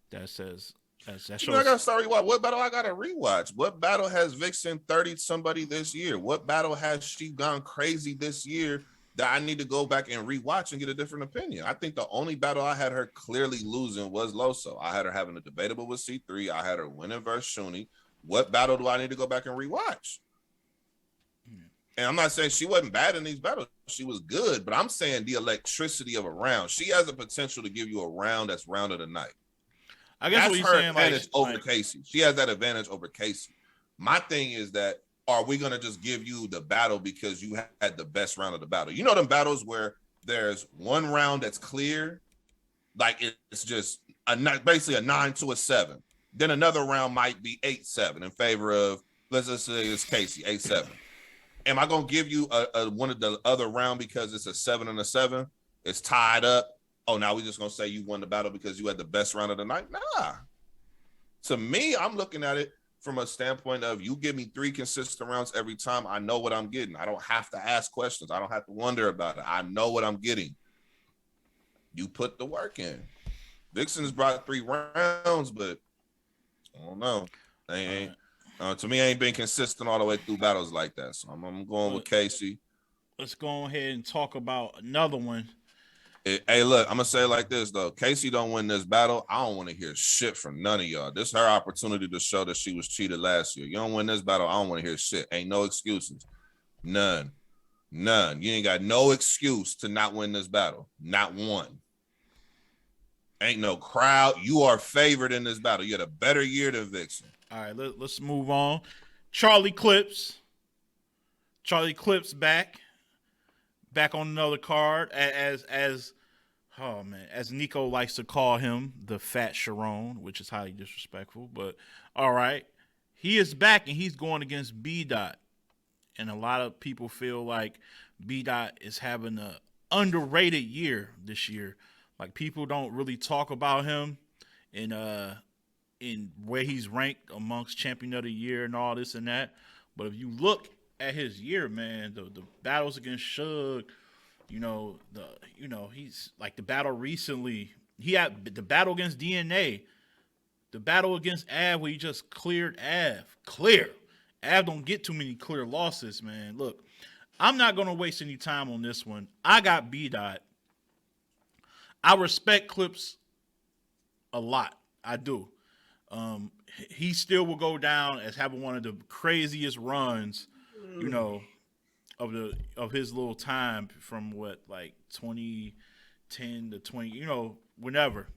that says that shows. I gotta start rewatch. What battle I gotta rewatch? What battle has Vixen 30 somebody this year? What battle has she gone crazy this year that I need to go back and rewatch and get a different opinion? I think the only battle I had her clearly losing was Loso. I had her having a debatable with C3. I had her winning versus Shuni. What battle do I need to go back and rewatch? And I'm not saying she wasn't bad in these battles. She was good, but I'm saying the electricity of a round. She has the potential to give you a round that's round of the night. I guess that's what you're her saying, advantage over Casey. She has that advantage over Casey. My thing is that, are we going to just give you the battle because you had the best round of the battle? You know them battles where there's one round that's clear, like it's just basically a 9 to a 7. Then another round might be 8-7 in favor of, let's just say it's Casey, 8-7. Am I going to give you a one of the other round because it's a 7 and a 7? It's tied up. Oh, now we're just going to say you won the battle because you had the best round of the night? Nah. To me, I'm looking at it from a standpoint of, you give me 3 consistent rounds every time, I know what I'm getting. I don't have to ask questions. I don't have to wonder about it. I know what I'm getting. You put the work in. Vixen's brought 3 rounds, but I don't know. To me, I ain't been consistent all the way through battles like that. So I'm going with Casey. Let's go ahead and talk about another one. Hey, look, I'm going to say it like this, though. Casey don't win this battle, I don't want to hear shit from none of y'all. This is her opportunity to show that she was cheated last year. You don't win this battle, I don't want to hear shit. Ain't no excuses. None. You ain't got no excuse to not win this battle. Not one. Ain't no crowd. You are favored in this battle. You had a better year than Vixen. All right, let's move on. Charlie Clips back on another card as Oh man, as Nico likes to call him, the Fat Sharon, which is highly disrespectful. But all right, he is back and he's going against B Dot, and a lot of people feel like B Dot is having a underrated year this year. Like people don't really talk about him in where he's ranked amongst champion of the year and all this and that. But if you look at his year, man, the battles against Suge, he's like the battle recently. He had the battle against DNA, the battle against Av where he just cleared Av. Clear. Av don't get too many clear losses, man. Look, I'm not gonna waste any time on this one. I got B Dot. I respect Clips a lot. I do. He still will go down as having one of the craziest runs, of his little time from what, like 2010 to 20, whenever.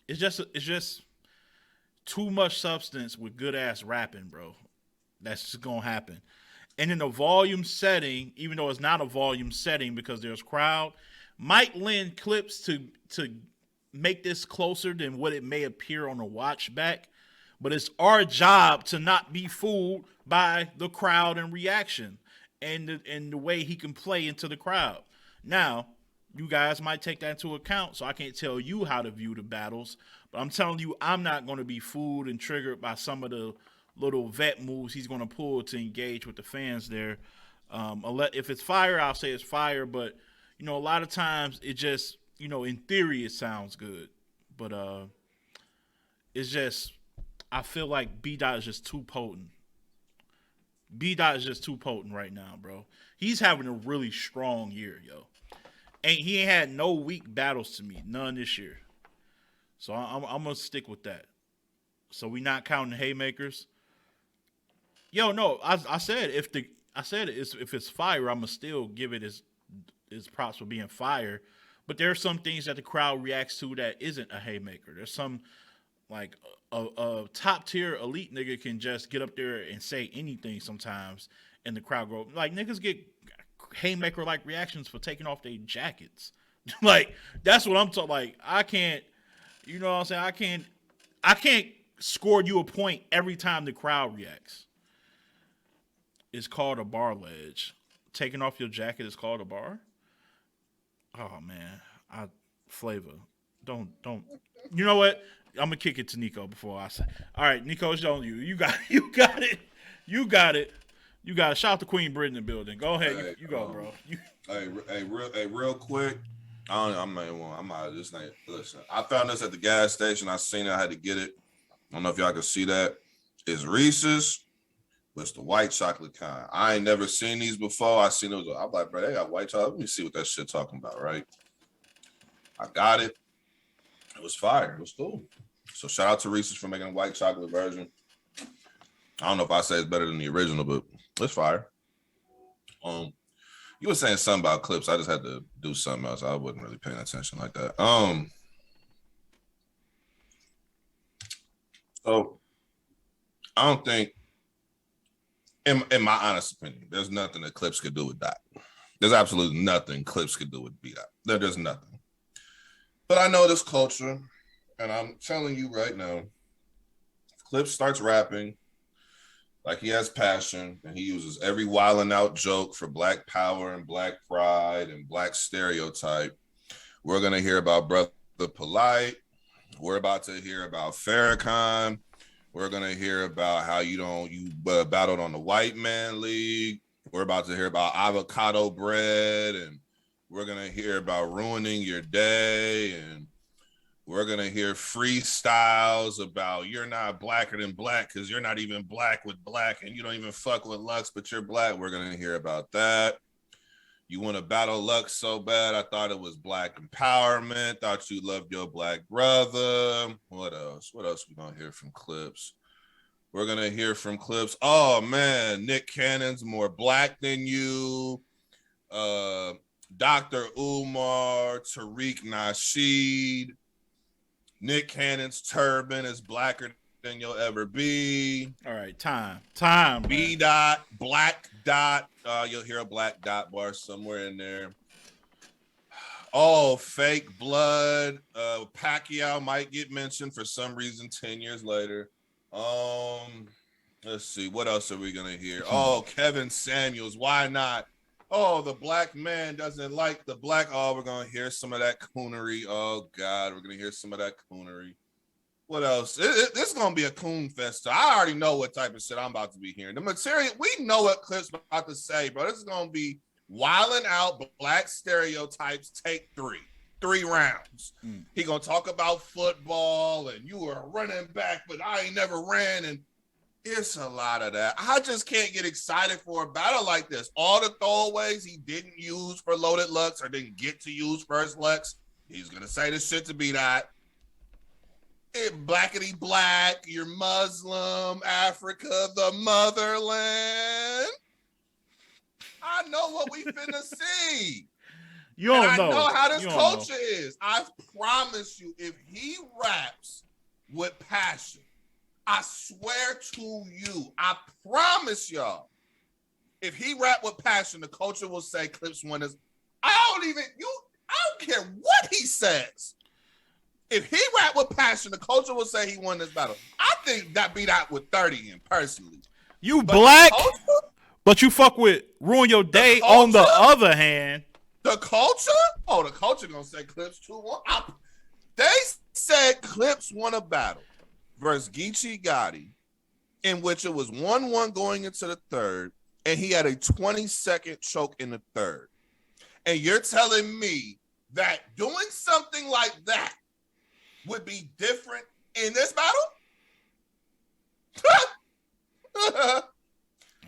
It's just too much substance with good ass rapping, bro. That's just gonna happen. And in a volume setting, even though it's not a volume setting because there's crowd, might lend Clips to make this closer than what it may appear on a watch back. But it's our job to not be fooled by the crowd and reaction and the way he can play into the crowd. Now, you guys might take that into account, so I can't tell you how to view the battles, but I'm telling you, I'm not going to be fooled and triggered by some of the little vet moves he's going to pull to engage with the fans there. If it's fire, I'll say it's fire, but, a lot of times it just, in theory it sounds good, but it's just, I feel like B Dot is just too potent. B Dot is just too potent right now, bro. He's having a really strong year, yo. And he ain't had no weak battles to me, none this year. So I'm gonna stick with that. So we not counting haymakers. Yo, no, I said if it's fire, I'm gonna still give it his props for being fire. But there are some things that the crowd reacts to that isn't a haymaker. There's some like a top tier elite nigga can just get up there and say anything sometimes, and the crowd go like niggas get haymaker like reactions for taking off their jackets. Like that's what I'm talking. Like I can't, you know what I'm saying? I can't score you a point every time the crowd reacts. It's called a bar ledge. Taking off your jacket is called a bar. Oh man, Flavor. Don't. You know what? I'm gonna kick it to Nico before I say. All right, Nico, it's on you. You got it. Shout out to Queen Britt in the building. Go ahead. Hey, you go, bro. Real quick. I'm out of this thing. Listen, I found this at the gas station. I seen it. I had to get it. I don't know if y'all can see that. It's Reese's. But it's the white chocolate kind. I ain't never seen these before. I seen it. I'm like, bro, they got white chocolate. Let me see what that shit talking about, right? I got it. It was fire. It was cool. So shout out to Reese's for making a white chocolate version. I don't know if I say it's better than the original, but it's fire. You were saying something about Clips. I just had to do something else. I wasn't really paying attention like that. So I don't think, in my honest opinion, there's nothing that Clips could do with that. There's absolutely nothing Clips could do with B Dot. There's nothing. But I know this culture, and I'm telling you right now, if Clips starts rapping like he has passion, and he uses every wilding out joke for Black power and Black pride and Black stereotype, we're gonna hear about Brother Polite. We're about to hear about Farrakhan. We're gonna hear about how you battled on the White Man League. We're about to hear about avocado bread, and we're gonna hear about ruining your day, and we're gonna hear freestyles about you're not blacker than black because you're not even black with black, and you don't even fuck with Lux, but you're black. We're gonna hear about that. You want to battle Lux so bad, I thought it was Black empowerment. Thought you loved your Black brother. What else? What else we gonna hear from Clips? We're gonna hear from Clips. Oh man, Nick Cannon's more black than you. Dr. Umar, Tariq Nasheed. Nick Cannon's turban is blacker than you'll ever be. All right, time. B Dot, Black Dot. You'll hear a Black Dot bar somewhere in there. Oh, fake blood. Pacquiao might get mentioned for some reason 10 years later. Let's see. What else are we going to hear? Oh, Kevin Samuels. Why not? Oh, the black man doesn't like the black. Oh, we're going to hear some of that coonery. Oh, God. We're going to hear some of that coonery. What else? This is going to be a coon fest. I already know what type of shit I'm about to be hearing. The material, we know what Clip's about to say, bro. This is going to be wilding out black stereotypes, take 3 rounds. He gonna talk about football and you were a running back, but I ain't never ran, and it's a lot of that. I just can't get excited for a battle like this. All the throwaways he didn't use for loaded Lux or didn't get to use first Lux, he's gonna say this shit to be that. Blackity black, you're Muslim, Africa, the motherland. I know what we finna see. You don't and know. I know how this You culture is. I promise you, if he raps with passion, I swear to you, I promise y'all, if he rap with passion, the culture will say Clips won this. I don't care what he says. If he rap with passion, the culture will say he won this battle. I think that beat out with 30 in personally. You black, but you fuck with Ruin Your Day. On the other hand, the culture? Oh, the culture gonna say Clips 2-1. They said Clips won a battle versus Geechee Gotti, in which it was 1-1 going into the third, and he had a 20-second choke in the third. And you're telling me that doing something like that would be different in this battle?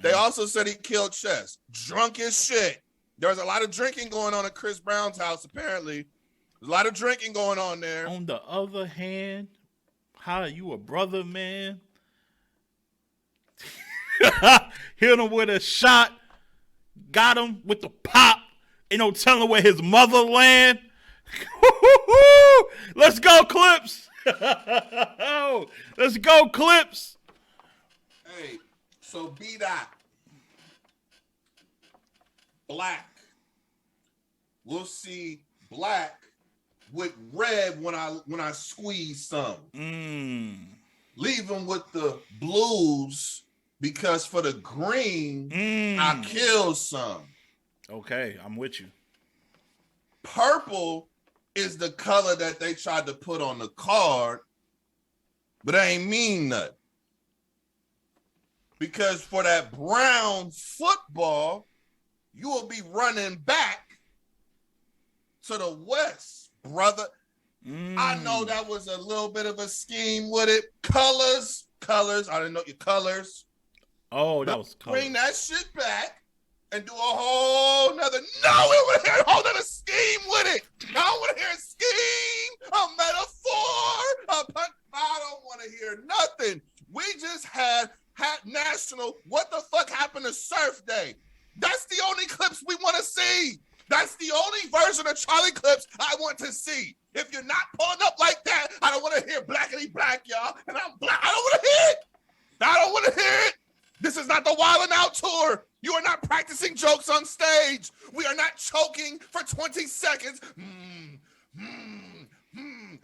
They also said he killed Chess. Drunk as shit. There was a lot of drinking going on at Chris Brown's house, apparently. There's a lot of drinking going on there. On the other hand, how are you a brother, man? Hit him with a shot. Got him with the pop. Ain't no telling where his motherland. Let's go, Clips. Let's go, Clips. Hey, so B-Dot. Black. We'll see black with red when I squeeze some. Leave them with the blues because for the green, I kill some. Okay, I'm with you. Purple is the color that they tried to put on the card, but it ain't mean nothing. Because for that brown football, you will be running back to the west, brother. I know that was a little bit of a scheme with it. Colors. I didn't know your colors. Oh, that was colors. Bring that shit back and do a whole nother. No, we want to hear a whole nother scheme with it. I don't want to hear a scheme, a metaphor, a punch. I don't want to hear nothing. We just had national. What the fuck happened to Surf Day? That's the only clips we want to see. That's the only version of Charlie Clips I want to see. If you're not pulling up like that, I don't want to hear blackity black, y'all. And I'm black. I don't want to hear it. I don't want to hear it. This is not the Wildin' Out tour. You are not practicing jokes on stage. We are not choking for 20 seconds.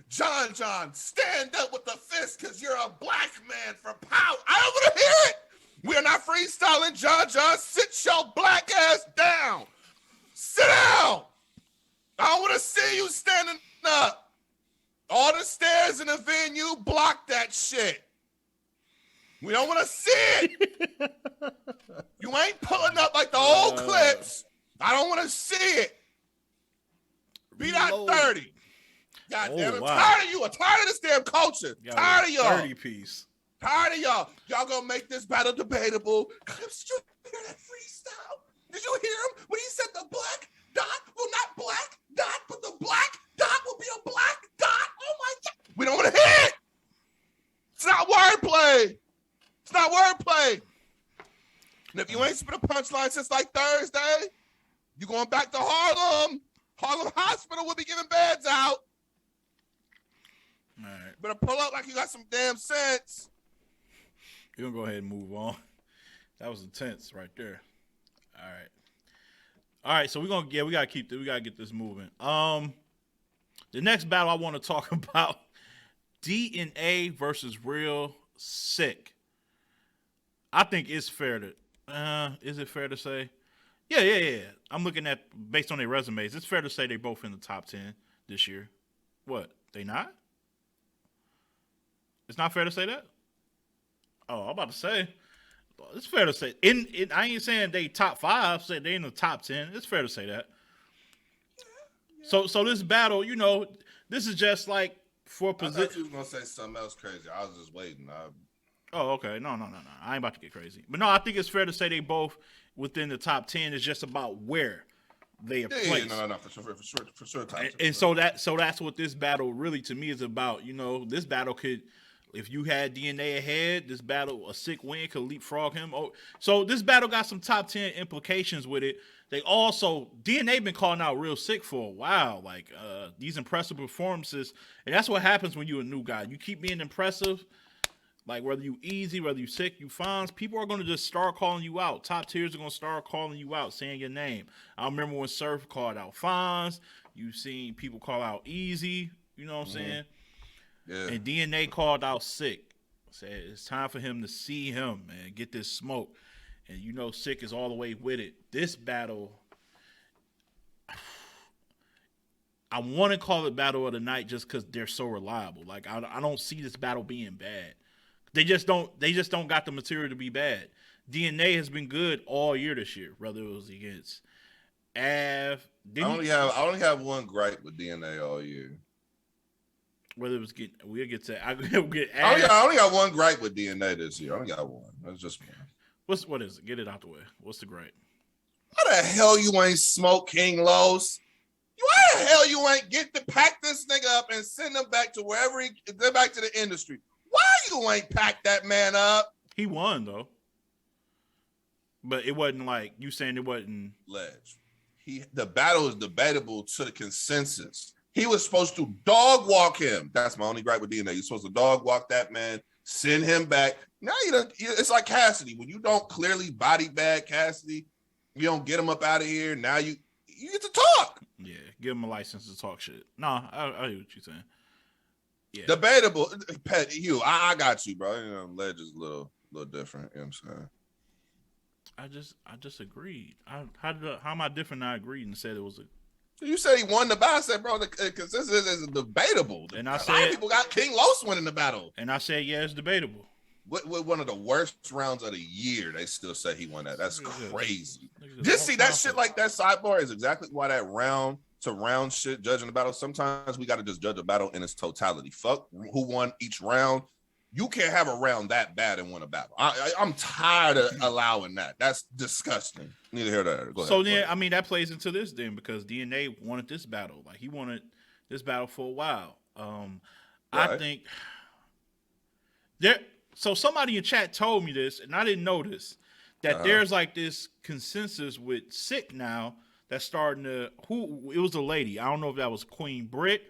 John, stand up with the fist because you're a black man for power. I don't want to hear it. We are not freestyling, John. Sit your black ass down. Sit down. I don't want to see you standing up. All the stairs in the venue, block that shit. We don't want to see it. You ain't pulling up like the old clips. I don't want to see it. Be that 30. God damn it. I'm tired of you. I'm tired of this damn culture. Tired of y'all. 30 piece. Tired of y'all. Y'all gonna make this battle debatable. Clips, did you hear that freestyle? Did you hear him when he said the black dot will not black dot, but the black dot will be a black dot? Oh my God. We don't want to hear it. It's not wordplay. It's not wordplay. And if you ain't spit a punchline since like Thursday, you going back to Harlem. Harlem Hospital will be giving beds out. All right. Better pull up like you got some damn sense. You're going to go ahead and move on. That was intense right there. All All right, so we gotta get this moving. The next battle I want to talk about: DNA versus Real Sick. I think it's fair to. Is it fair to say? Yeah. I'm looking at based on their resumes. It's fair to say they both in the top 10 this year. What? They not? It's not fair to say that. Oh, I'm about to say. It's fair to say. I ain't saying they top 5. Say they in the top 10. It's fair to say that. So this battle, this is just like for position. I thought you was gonna say something else crazy. I was just waiting. Oh, okay. No. I ain't about to get crazy. But no, I think it's fair to say they both within the top 10. It's just about where they are placed. No, for sure. And so that's what this battle really to me is about. This battle could, if you had DNA ahead, this battle, a sick win could leapfrog him. Oh, so this battle got some top 10 implications with it. They also, DNA been calling out Real Sick for a while, like these impressive performances. And that's what happens when you're a new guy. You keep being impressive, like whether you easy, whether you sick, you fines, people are going to just start calling you out. Top tiers are going to start calling you out, saying your name. I remember when Surf called out fines. You've seen people call out easy, you know what I'm saying? Yeah. And DNA called out Sick. Said it's time for him to see him, man, get this smoke. And Sick is all the way with it. This battle, I want to call it battle of the night just because they're so reliable. Like I don't see this battle being bad. They just don't got the material to be bad. DNA has been good all year this year, whether it was against Av. I only have one gripe with DNA all year. Whether it was we'll get to I only got one gripe with DNA this year. I only got one. That's just one. What is it? Get it out the way. What's the gripe? Why the hell you ain't smoke King Los? Why the hell you ain't get to pack this nigga up and send him back to wherever they're back to the industry? Why you ain't packed that man up? He won though. But it wasn't like you saying it wasn't Ledge. The battle is debatable to the consensus. He was supposed to dog walk him. That's my only gripe with DNA. You're supposed to dog walk that man, send him back. Now it's like Cassidy. When you don't clearly body bag Cassidy, you don't get him up out of here. Now you get to talk. Yeah, give him a license to talk shit. No, I hear what you're saying. Yeah. Debatable. Pet Hugh, I got you, bro. Ledge is a little different. You know what I'm saying? I just agreed. How am I different? I agreed and said it was a. You said he won the battle. I said, bro, the consensus is debatable. And I said, a lot of people got King Los winning the battle. And I said, yeah, it's debatable. What one of the worst rounds of the year, they still say he won that. That's crazy. Just see that shit like that sidebar is exactly why that round to round shit judging the battle. Sometimes we got to just judge a battle in its totality. Fuck who won each round. You can't have a round that bad and win a battle. I'm tired of allowing that. That's disgusting. Need to hear that. Go ahead. So then, I mean, that plays into this then because DNA wanted this battle. Like he wanted this battle for a while. Right. I think there. So somebody in chat told me this, and I didn't know this, that there's like this consensus with Sick now that's starting to. It was a lady. I don't know if that was Queen Brit,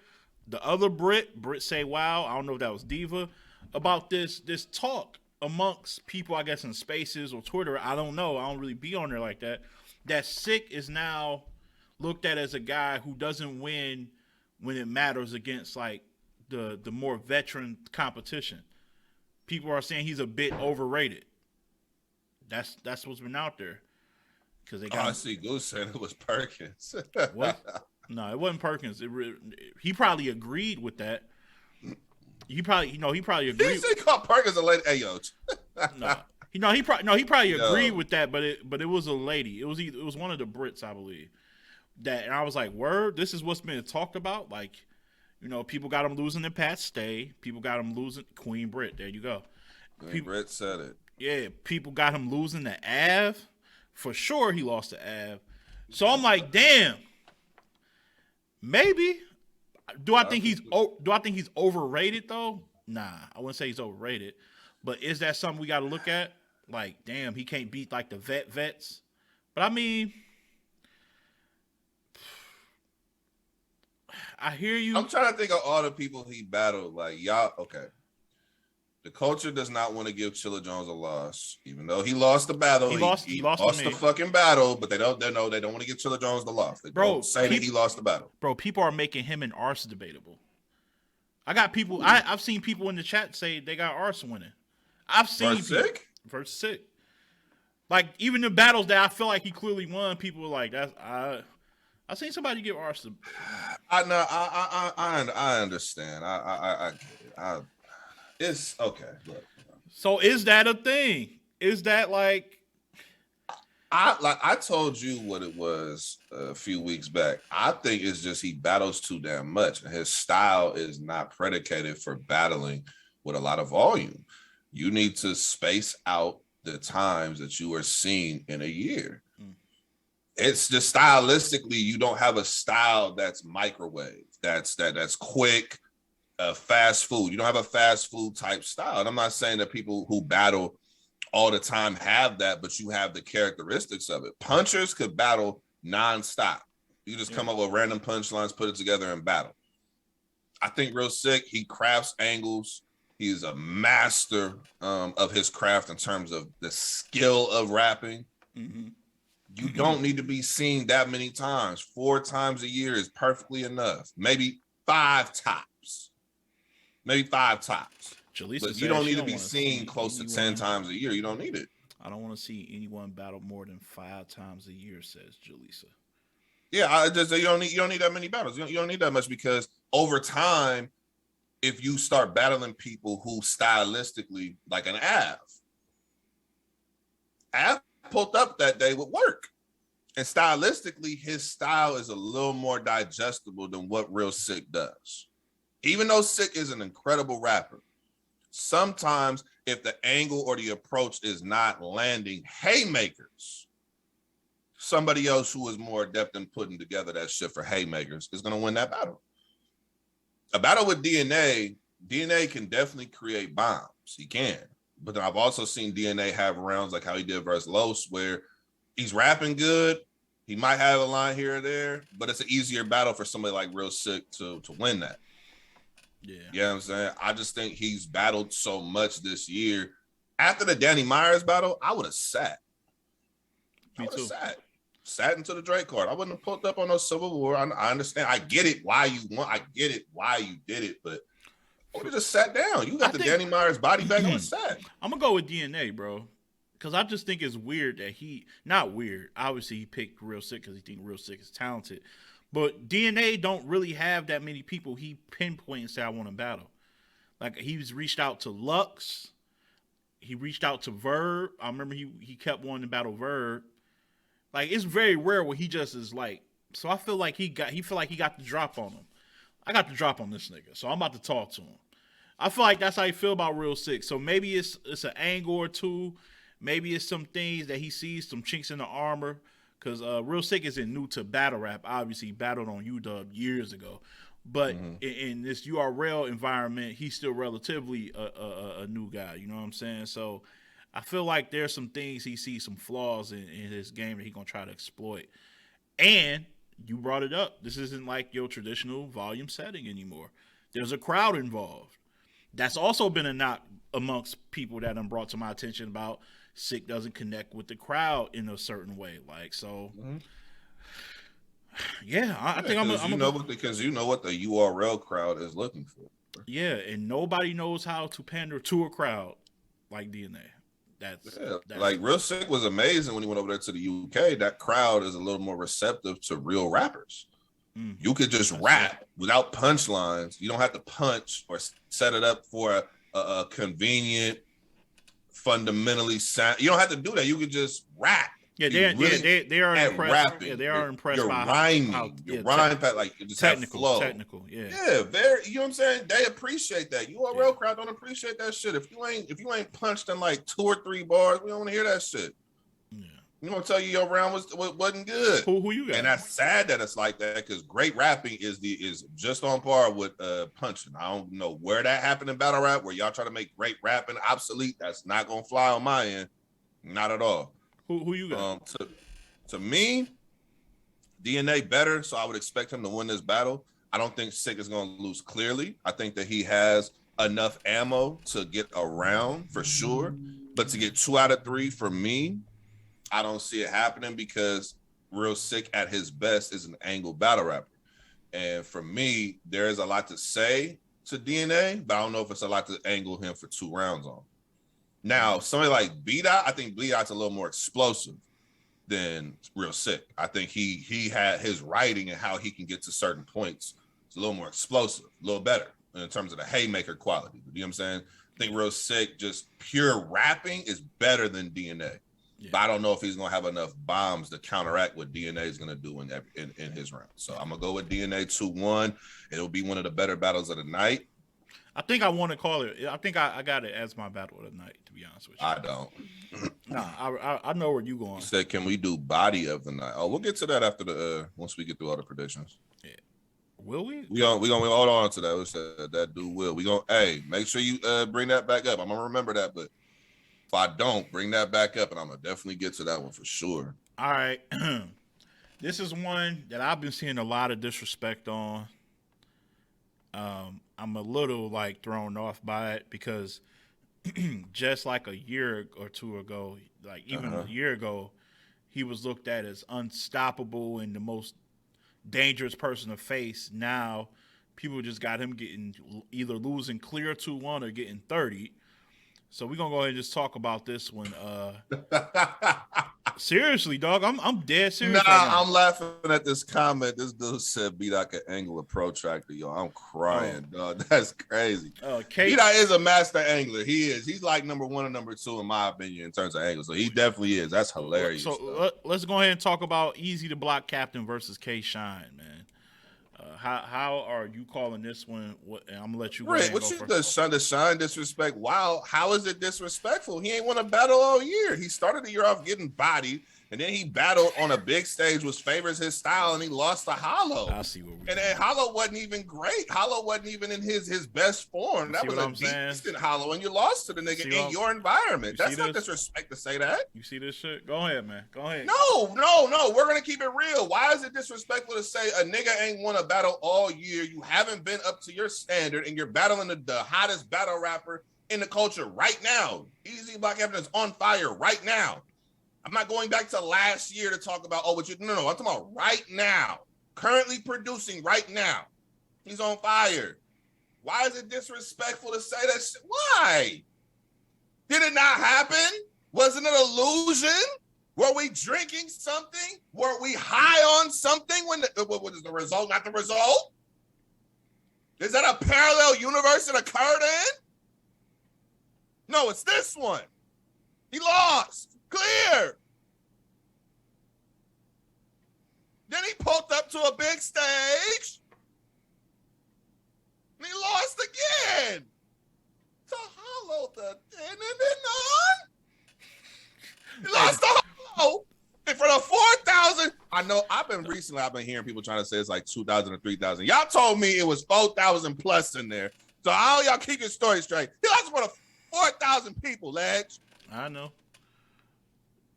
the other Brit say wow. I don't know if that was Diva. About this talk amongst people, I guess, in spaces or Twitter. I don't know. I don't really be on there like that. That Sick is now looked at as a guy who doesn't win when it matters against like the more veteran competition. People are saying he's a bit overrated. That's what's been out there. Because they got. I see Goose saying it was Perkins. What? No, it wasn't Perkins. He probably agreed with that. He probably agreed. He said called Perkins a lady. Hey yo. He probably agreed with that, but it was a lady. It was one of the Brits, I believe. And I was like, word, this is what's been talked about. Like, people got him losing to Pat Stay. People got him losing Queen Brit. There you go. Brit said it. Yeah, people got him losing to Av. For sure, he lost to Av. So I'm like, damn. Maybe. Do I think he's overrated though? Nah, I wouldn't say he's overrated. But is that something we got to look at? Like, damn, he can't beat like the vets. But I mean, I hear you. I'm trying to think of all the people he battled. Like, y'all, okay. The culture does not want to give Chilla Jones a loss, even though he lost the battle. He lost the fucking battle, but they don't want to give Chilla Jones the loss. They don't say that he lost the battle. Bro, people are making him and Arse debatable. I got people. I've seen people in the chat say they got Arse winning. I've seen versus Sick. Like even the battles that I feel like he clearly won, people were like, "That's I seen somebody give Arse." I know. I understand. It's okay. Look. So is that a thing? Is that like? I told you what it was a few weeks back. I think it's just he battles too damn much. His style is not predicated for battling with a lot of volume. You need to space out the times that you are seen in a year. It's just stylistically, you don't have a style that's microwave, that's quick, fast food. You don't have a fast food type style. And I'm not saying that people who battle all the time have that, but you have the characteristics of it. Punchers could battle nonstop. You just come up with random punchlines, put it together, and battle. I think Real Sick, he crafts angles. He's a master of his craft in terms of the skill of rapping. Mm-hmm. You don't need to be seen that many times. 4 times a year is perfectly enough. Maybe 5 tops. Jaleesa, but you don't need to be seen close to 10 times a year. You don't need it. I don't want to see anyone battle more than 5 times a year, says Jaleesa. Yeah, you don't need that many battles. You don't need that much because over time, if you start battling people who stylistically, like an Av pulled up that day with work. And stylistically, his style is a little more digestible than what Real Sick does. Even though Sick is an incredible rapper, sometimes if the angle or the approach is not landing haymakers, somebody else who is more adept in putting together that shit for haymakers is going to win that battle. A battle with DNA can definitely create bombs. He can. But then I've also seen DNA have rounds like how he did versus Los, where he's rapping good. He might have a line here or there, but it's an easier battle for somebody like Real Sick to win that. Yeah. You know what I'm saying? I just think he's battled so much this year. After the Danny Myers battle, I would have sat. Sat into the Drake card. I wouldn't have pulled up on no Civil War. I understand. I get it why you did it, but I would have just sat down. You got Danny Myers body bag. I would have sat. I'm going to go with DNA, bro. Because I just think it's weird that not weird. Obviously, he picked Real Sick because he thinks Real Sick is talented. But DNA don't really have that many people he pinpoint and say, I want to battle. Like, he's reached out to Lux. He reached out to Verb. I remember he kept wanting to battle Verb. Like, it's very rare where he just is like, so I feel like he got the drop on him. I got the drop on this nigga, so I'm about to talk to him. I feel like that's how you feel about Real Sick. So maybe it's an angle or two. Maybe it's some things that he sees, some chinks in the armor. Because Real Sick isn't new to battle rap. Obviously, he battled on UW years ago. But in this URL environment, he's still relatively a new guy. You know what I'm saying? So I feel like there's some things he sees, some flaws in his game that he's going to try to exploit. And you brought it up. This isn't like your traditional volume setting anymore. There's a crowd involved. That's also been a knock amongst people that I'm brought to my attention about Sick doesn't connect with the crowd in a certain way. Like, so, I think because you know what the URL crowd is looking for. Yeah, and nobody knows how to pander to a crowd like DNA. That's like Real Sick was amazing when he went over there to the UK. That crowd is a little more receptive to real rappers. You could just rap without punchlines. You don't have to punch or set it up for a convenient, fundamentally sound. You don't have to do that. You could just rap. Yeah, they are impressed. Rapping. Yeah, they are impressed. You're rhyming. Your rhyme pattern, like you just technical, have flow. Technical. Yeah. Yeah, very. You know what I'm saying? They appreciate that. URL crowd don't appreciate that shit. If you ain't punched in like 2 or 3 bars, we don't want to hear that shit. Yeah. You want to tell you your round wasn't good. Who you got? And that's sad that it's like that because great rapping is just on par with punching. I don't know where that happened in battle rap where y'all try to make great rapping obsolete. That's not gonna fly on my end. Not at all. Who you got? To me, DNA better, so I would expect him to win this battle. I don't think Sick is gonna lose clearly. I think that he has enough ammo to get around for sure. But to get 2 out of 3 for me, I don't see it happening because Real Sick at his best is an angle battle rapper. And for me, there is a lot to say to DNA, but I don't know if it's a lot to angle him for 2 rounds on. Now, somebody like B-Dot, I think B-Dot's a little more explosive than Real Sick. I think he had his writing and how he can get to certain points. It's a little more explosive, a little better in terms of the haymaker quality. You know what I'm saying? I think Real Sick, just pure rapping, is better than DNA. Yeah. But I don't know if he's gonna have enough bombs to counteract what DNA is gonna do in his round. So I'm gonna go with DNA 2-1. It'll be one of the better battles of the night. I think I want to call it. I think I got it as my battle of the night. To be honest with you, I don't. Nah, I know where you going. You said, can we do body of the night? Oh, we'll get to that after the once we get through all the predictions. Yeah. Will we? We gonna hold on to that. We said that dude will. We gonna make sure you bring that back up. I'm gonna remember that, but if I don't, bring that back up, and I'm gonna definitely get to that one for sure. All right. This is one that I've been seeing a lot of disrespect on. I'm a little thrown off by it because just like a year or two ago, even a year ago, he was looked at as unstoppable and the most dangerous person to face. Now people just got him getting either losing clear 2-1 or getting 30. So we're gonna go ahead and just talk about this one. Seriously, dog, I'm dead serious. Nah, right now. I'm laughing at this comment. This dude said B-Dot can angle a protractor. Yo, I'm crying, dog. That's crazy. B-Dot is a master angler. He is. He's like number 1 or number 2 in my opinion in terms of angles. So he definitely is. That's hilarious. So let's go ahead and talk about Easy the Block Captain versus K Shine, man. How are you calling this one? And I'm gonna let you. Rick, what you the Shine disrespect? Wow, how is it disrespectful? He ain't won a battle all year. He started the year off getting bodied, and then he battled on a big stage, which favors his style, and he lost to Hollow. I see what we're and then Hollow wasn't even great. Hollow wasn't even in his best form. That was a decent Hollow, and you lost to the nigga in your environment. That's not disrespect to say that. You see this shit? Go ahead, man. Go ahead. No. We're gonna keep it real. Why is it disrespectful to say a nigga ain't won a battle all year? You haven't been up to your standard, and you're battling the hottest battle rapper in the culture right now. Easy Block Captain is on fire right now. I'm not going back to last year to talk about, no, I'm talking about right now. Currently producing right now. He's on fire. Why is it disrespectful to say that shit? Why? Did it not happen? Wasn't it an illusion? Were we drinking something? Were we high on something when what is the result, not the result? Is that a parallel universe it occurred in? No, it's this one. He lost. Clear. Then he pulled up to a big stage. And he lost again. To Hollow the He lost to Hollow. And for the 4,000, I know I've been hearing people trying to say it's like 2,000 or 3,000. Y'all told me it was 4,000 plus in there. So all y'all keep your story straight. He lost for the 4,000 people, Ledge. I know.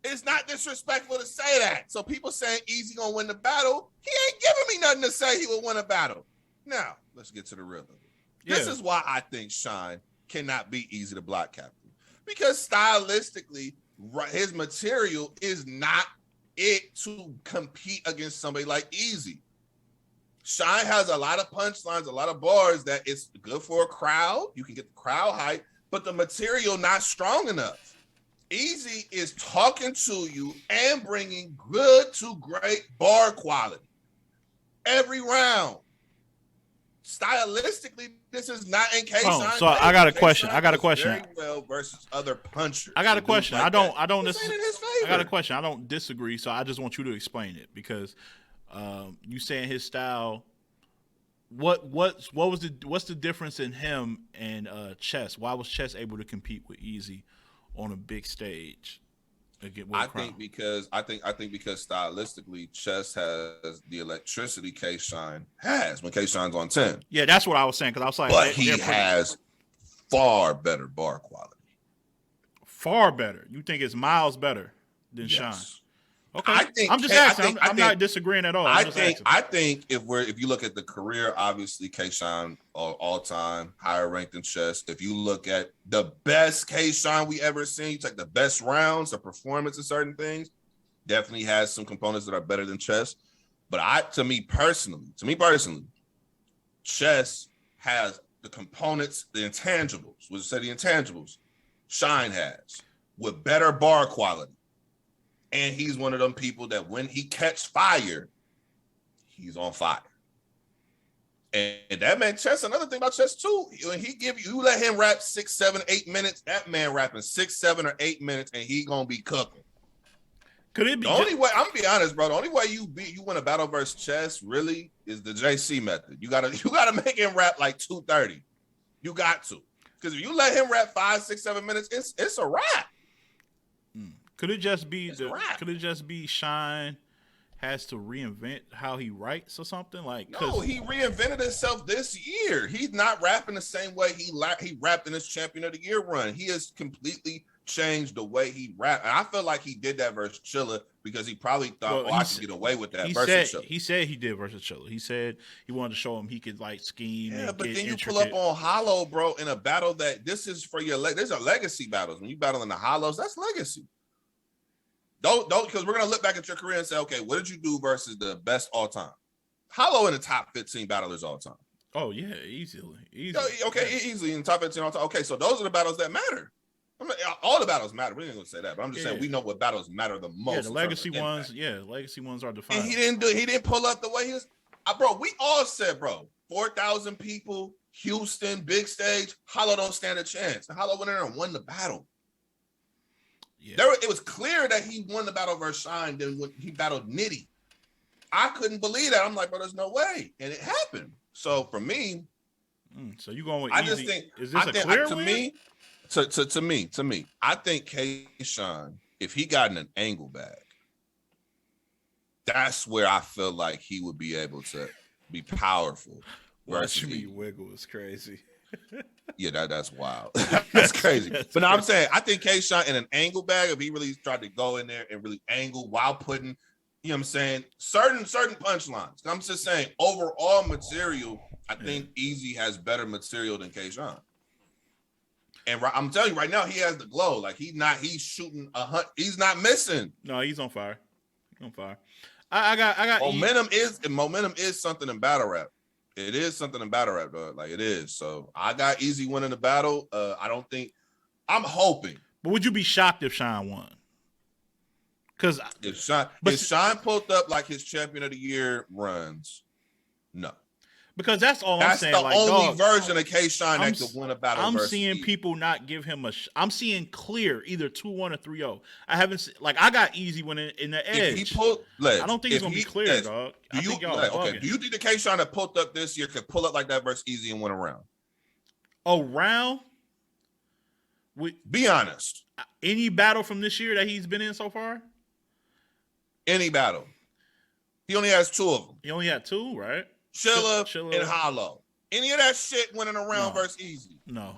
It's not disrespectful to say that. So people saying Easy gonna win the battle, he ain't giving me nothing to say he will win a battle. Now, let's get to the real of it. Yeah. This is why I think Shine cannot be Easy the Block Captain. Because stylistically, his material is not it to compete against somebody like Easy. Shine has a lot of punchlines, a lot of bars that it's good for a crowd. You can get the crowd hype, but the material not strong enough. Easy is talking to you and bringing good to great bar quality every round. Stylistically, this is not in K Shine. So I got a question. Very well versus other punchers. I got a question. I don't. This ain't in his favor. I got a question. I don't disagree. So I just want you to explain it because you saying his style. What's the difference in him and Chess? Why was Chess able to compete with Easy on a big stage? I think because stylistically, Chess has the electricity K Shine has when K Shine's on 10. Yeah, that's what I was saying because I was like, but he has far better bar quality. Far better. You think it's miles better than Shine? Okay. I think I'm just asking. I'm not disagreeing at all. I think if you look at the career, obviously Kayshawn all time higher ranked than Chess. If you look at the best Kayshawn we ever seen, you take the best rounds, the performance of certain things, definitely has some components that are better than Chess. But to me personally, Chess has the components, the intangibles. We'll say the intangibles Shine has with better bar quality. And he's one of them people that when he catch fire, he's on fire. And that man Chess, another thing about Chess too, when you let him rap 6, 7, 8 minutes, that man rapping 6, 7, or 8 minutes, and he gonna be cooking. Could it be the only way? I'm gonna be honest, bro. The only way you win a battle versus Chess really is the JC method. You gotta make him rap like 2:30. You got to, because if you let him rap 5, 6, 7 minutes, it's a rap. Could it just be Shine has to reinvent how he writes or something? Like, no, he reinvented himself this year. He's not rapping the same way he rapped in his Champion of the Year run. He has completely changed the way he rapped. And I feel like he did that versus Chilla because he probably thought, I could get away with that versus Chilla. He said he did versus Chilla. He said he wanted to show him he could like scheme. Yeah, and but get then you intricate. pull up on Hollow, bro, in a battle that this is for your These are legacy battles. When you battle in the Hollows, that's legacy. Don't because we're gonna look back at your career and say, okay, what did you do versus the best all time? Hollow in the top 15 battlers all time. Oh yeah, easily. Okay, easily in the top 15 all time. Okay, so those are the battles that matter. I mean, all the battles matter. We ain't gonna say that, but I'm just saying we know what battles matter the most. Yeah, the legacy ones. Yeah, legacy ones are defined. And he didn't pull up the way he was. Bro, we all said, bro, 4,000 people, Houston, big stage. Hollow don't stand a chance. And Hollow went in there and won the battle. Yeah. It was clear that he won the battle versus Shine than when he battled Nitty. I couldn't believe that. I'm like, bro, there's no way. And it happened. So for me, so you going with I easy. just think is this a clear win? To me, I think Kayshawn, if he got in an angle bag, that's where I feel like he would be able to be powerful. Watch me wiggle is crazy. Yeah, that's wild. That's crazy. But no, I'm saying I think Kayshawn in an angle bag, if he really tried to go in there and really angle while putting, you know what I'm saying, certain punchlines. I'm just saying overall material, I think Easy has better material than Kayshawn. And I'm telling you right now, he has the glow. Like he's shooting he's not missing. No, he's on fire. I got momentum is something in battle rap. It is something in battle rap, dog. Like it is. So I got Easy winning the battle. I'm hoping. But would you be shocked if Shine won? Because if Shine pulled up like his Champion of the Year runs, no. Because that's all I'm saying. That's the like, only version of Kayshawn that could win a battle. I'm seeing people not give him I'm seeing clear either 2-1 or 3-0. I haven't seen, like I got Easy winning in the edge. If he pulled, I don't think it's gonna be clear, dog. Do you think the Kayshawn that pulled up this year could pull up like that versus Easy and win a round? A round? Be honest. Any battle from this year that he's been in so far? Any battle. He only has 2 of them. He only had 2, right? Chilla and Hollow. Any of that shit winning around versus Easy? No.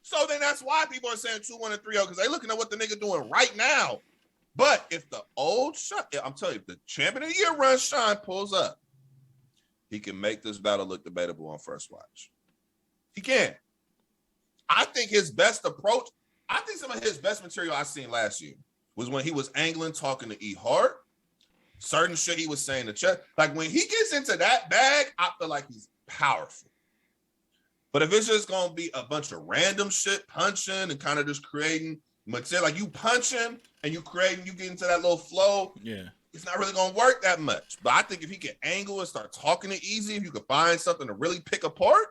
So then that's why people are saying 2-1 and 3-0 because they looking at what the nigga doing right now. But if the old I'm telling you, if the Champion of the Year run Shine pulls up, he can make this battle look debatable on first watch. He can. I think his best approach, I think some of his best material I seen last year was when he was angling, talking to E Hart. Certain shit he was saying to Chet. Like when he gets into that bag, I feel like he's powerful. But if it's just gonna be a bunch of random shit, punching and kind of just creating material, like you punching and you creating, you get into that little flow. Yeah, it's not really gonna work that much. But I think if he can angle and start talking it easy, if you can find something to really pick apart,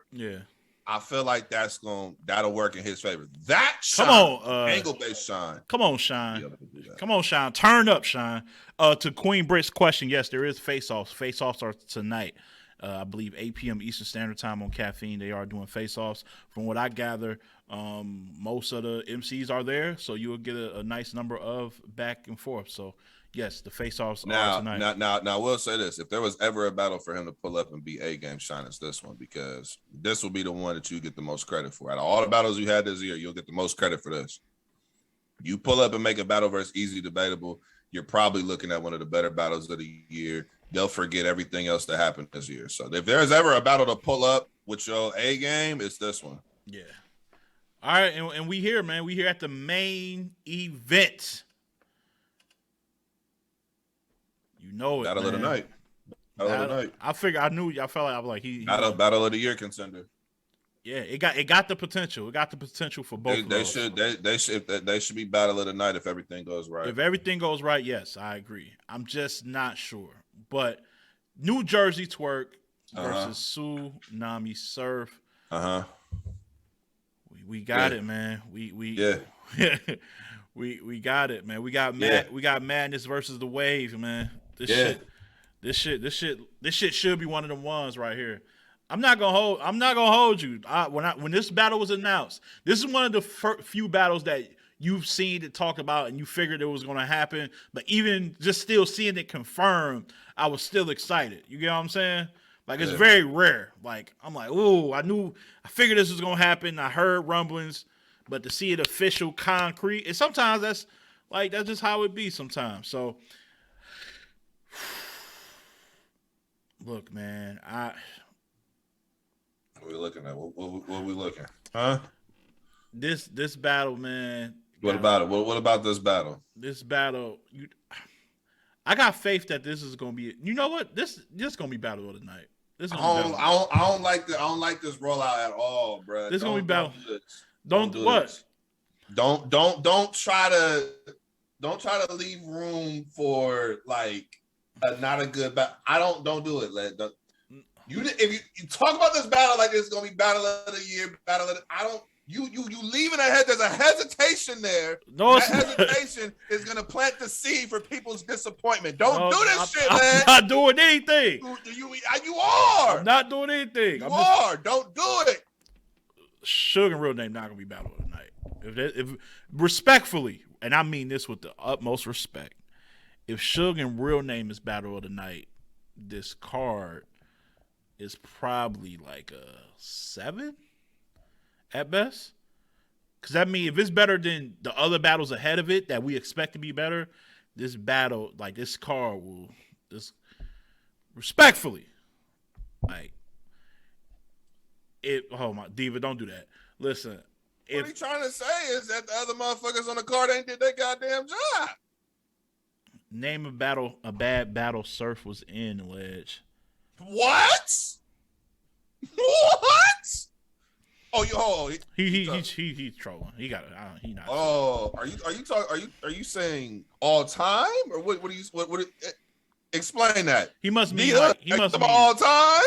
I feel like that'll work in his favor. That Shine, come on, angle-based Shine. Come on, Shine. Come on, Shine. Turn up, Shine. To Queen Britt's question, yes, there is face-offs. Face-offs are tonight. I believe 8 p.m. Eastern Standard Time on Caffeine. They are doing face-offs. From what I gather, most of the MCs are there, so you will get a nice number of back and forth. So, yes, the face-offs are tonight. Now, I will say this. If there was ever a battle for him to pull up and be A-game Shine, it's this one because this will be the one that you get the most credit for. Out of all the battles you had this year, you'll get the most credit for this. You pull up and make a battle versus Easy debatable. you're probably looking at one of the better battles of the year. They'll forget everything else that happened this year. So if there's ever a battle to pull up with your A game, it's this one. Yeah. All right, and we here, man. We here at the main event. You know it, Battle man. of the night. Battle of the night. I figured. I knew. I felt like I was like he battle of the year contender. Yeah, it got the potential. It got the potential for both. They should be battle of the night if everything goes right. If everything goes right, yes, I agree. I'm just not sure. But New Jersey Twerk versus Tsunami Surf. We got it, man. We we got it, man. We got Madness versus the Wave, man. This shit should be one of them ones right here. I'm not gonna hold you. When this battle was announced, this is one of the few battles that you've seen it talked about and you figured it was gonna happen. But even just still seeing it confirmed, I was still excited. You get what I'm saying? Like it's very rare. Like I'm like, ooh, I figured this was gonna happen. I heard rumblings, but to see it official, concrete, and sometimes that's just how it be sometimes. So look, man, What are we looking at? What are we looking? Huh? This battle, man. What about it? What about this battle? This battle, I got faith that this is gonna be. You know what? This gonna be battle of the night. I don't like this rollout at all, bro. This is gonna be battle. Don't do what? This. Don't try to leave room for like not a good battle. Don't do it. If you talk about this battle like it's gonna be battle of the year, you leaving ahead. There's a hesitation there. No, that hesitation is gonna plant the seed for people's disappointment. Don't do this shit, man. I'm not doing anything. You are. I'm not doing anything. Don't do it. Suge and Real Name not gonna be battle of the night. If respectfully, and I mean this with the utmost respect, if Suge and Real Name is battle of the night, this card is probably like a 7 at best. Because I mean, if it's better than the other battles ahead of it that we expect to be better, this battle, like this card will just respectfully, like it. Oh my Diva, don't do that. Listen, what he trying to say is that the other motherfuckers on the card ain't did their goddamn job. Name a bad battle Surf was in, Ledge. What? What? He's trolling. He got it. He not. Oh, are you saying all time or what? Explain that. He must mean all time.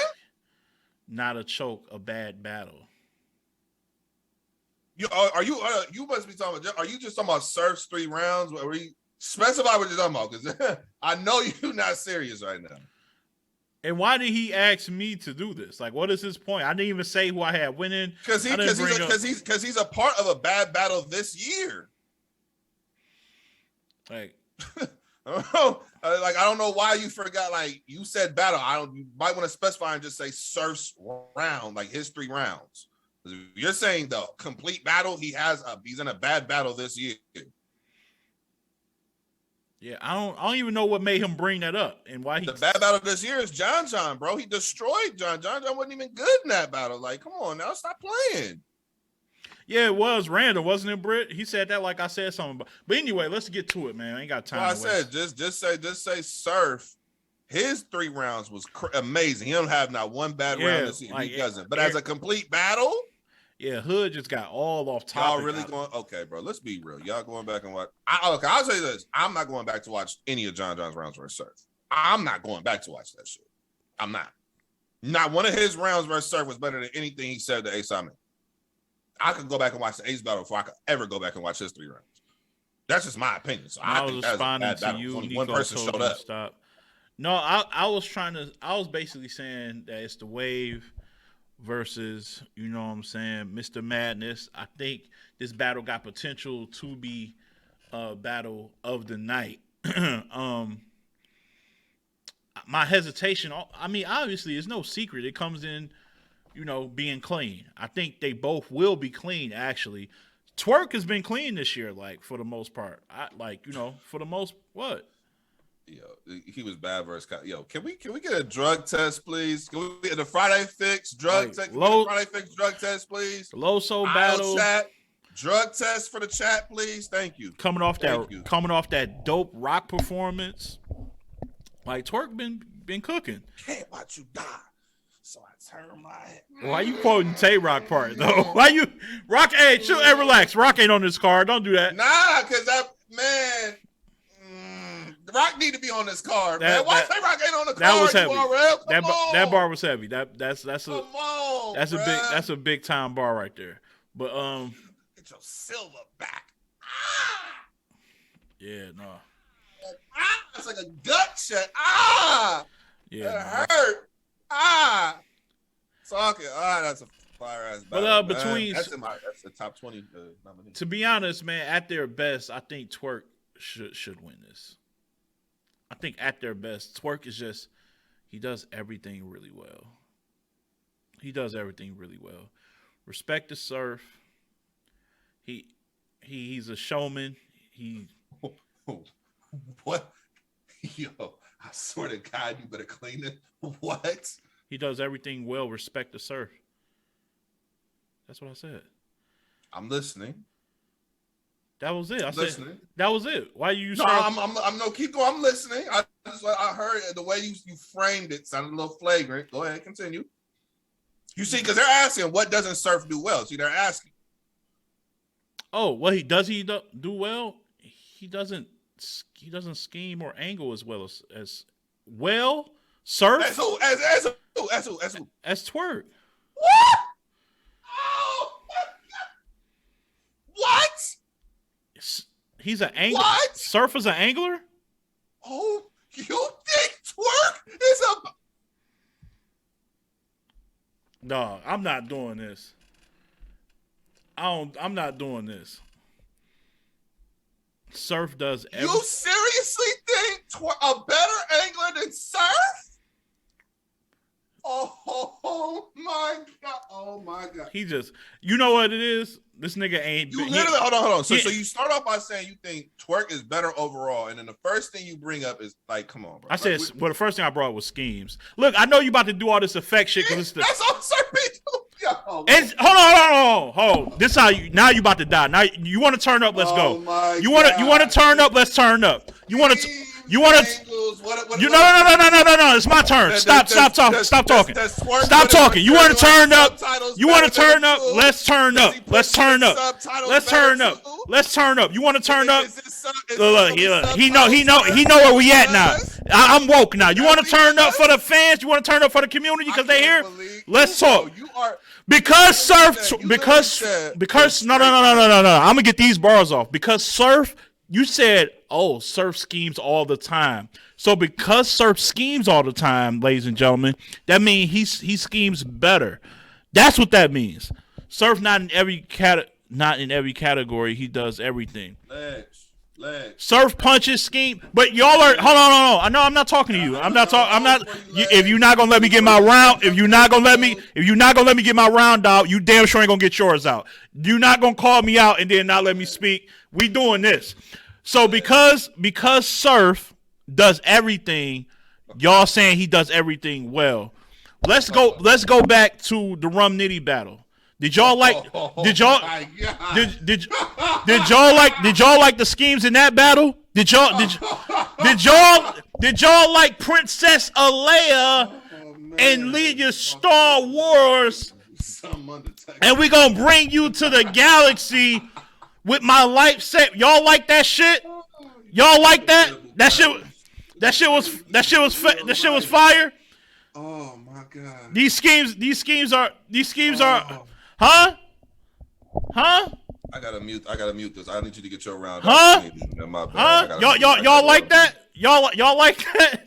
Not a choke, a bad battle. You must be talking about. Are you just talking about Surf's 3 rounds? Where you specify what you're talking about? Because I know you're not serious right now. And why did he ask me to do this? Like, what is his point? I didn't even say who I had winning. Because he's a part of a bad battle this year. Like, I don't know why you forgot. Like you said, battle. You might want to specify and just say Surf's round, like his 3 rounds. If you're saying the complete battle, he's in a bad battle this year. Yeah, I don't even know what made him bring that up and why the bad battle this year is John, bro. He destroyed John. John wasn't even good in that battle. Like, come on now, stop playing. Yeah, it was random, wasn't it, Britt? He said that like I said something. But anyway, let's get to it, man. I ain't got time. Well, I said just say Surf. His 3 rounds was amazing. He don't have not one bad round this year. Like, he doesn't. But as a complete battle. Yeah, Hood just got all off topic. Y'all really going? Okay, bro. Let's be real. Y'all going back and watch? I'll say this. I'm not going back to watch any of John's rounds versus Surf. I'm not going back to watch that shit. I'm not. Not one of his rounds versus Surf was better than anything he said to Ace Amin. I could go back and watch the Ace battle before I could ever go back and watch his 3 rounds. That's just my opinion. So I think that's a bad battle. Only one person showed up. Stop. No, I was basically saying that it's the Wave versus, you know what I'm saying, Mr. Madness. I think this battle got potential to be a battle of the night. My hesitation, I mean, obviously, it's no secret. It comes in, you know, being clean. I think they both will be clean, actually. Twerk has been clean this year, like, for the most part. For the most, what? Yo, he was bad versus Yo. Can we get a drug test, please? Can we get the Friday Fix drug test? Friday Fix drug test, please. Loso battle. Chat. Drug test for the chat, please. Thank you. Coming off that dope rock performance, like Twerk been cooking. Can't watch you die, so I turn my head. Why you quoting Tay Rock part though? Why you Rock? Hey, chill, hey, relax. Rock ain't on this card. Don't do that. Nah, cause that man. Rock need to be on this card, man. Why Tay Rock ain't on the card? That was heavy. That bar was heavy. That's a big time bar right there. But get your silver back. Yeah, no. It's like a gut check. Yeah, that hurt. Talking. That's a fire ass battle. But that's the top 20 nominee. To be honest, man, at their best, I think Twerk should win this. I think at their best, Twerk is just, he does everything really well. Respect the Surf. He's a showman. What? Yo, I swear to God, you better clean it. What? He does everything well. Respect the Surf. That's what I said. I'm listening. That was it. Listening. That was it. Why you? No, I'm no keep going. I'm listening. I heard the way you framed it sounded a little flagrant. Go ahead, continue. You see, because they're asking what doesn't Surf do well. See, they're asking. Oh, what he do well? He doesn't scheme or angle as well as well. Surf as who? As Twerk. What? Oh, what? He's an angler. What? Surf is an angler? Oh, you think Twerk is a... No, I'm not doing this. I'm not doing this. Surf does everything. You seriously think a better angler than Surf? Oh my God. Oh my God. He just, you know what it is? This nigga ain't. You literally, hold on. So you start off by saying you think Twerk is better overall, and then the first thing you bring up is like, come on, bro. I said, well, the first thing I brought up was schemes. Look, I know you about to do all this effect shit because it's the. That's all Surf do. It's, hold on. This how you now you about to die. Now you want to turn up? Let's go. You want to turn up? Let's turn up. You want to. No. It's my turn. Stop talking. Stop talking. You want to turn up? You want to turn up? Let's turn up. Let's turn up. You want to turn up? Look, he know where we at now. I'm woke now. You want to turn up for the fans? You want to turn up for the community because they here? Let's talk. Because Surf. No. I'm gonna get these bars off. Because Surf. You said, oh, Surf schemes all the time. So because Surf schemes all the time, ladies and gentlemen, that means he schemes better. That's what that means. Surf not in every category. He does everything. Legs. Surf punches, scheme, but y'all are. Hold on. I know I'm not talking to you. I'm not. If you're not gonna let me get my round, if you're not gonna let me get my round out, you damn sure ain't gonna get yours out. You're not gonna call me out and then not let me speak. We doing this. So because Surf does everything, y'all saying he does everything well. Let's go back to the Rum Nitty battle. Did y'all like did y'all like the schemes in that battle? Did y'all like Princess Alea and Legion Star Wars? And we gonna bring you to the galaxy with my life set. Y'all like that shit? Y'all like that? That shit was fire. Oh my God. These schemes are Huh? I gotta mute this. I need you to get your round. Huh? Y'all like that? Y'all like that?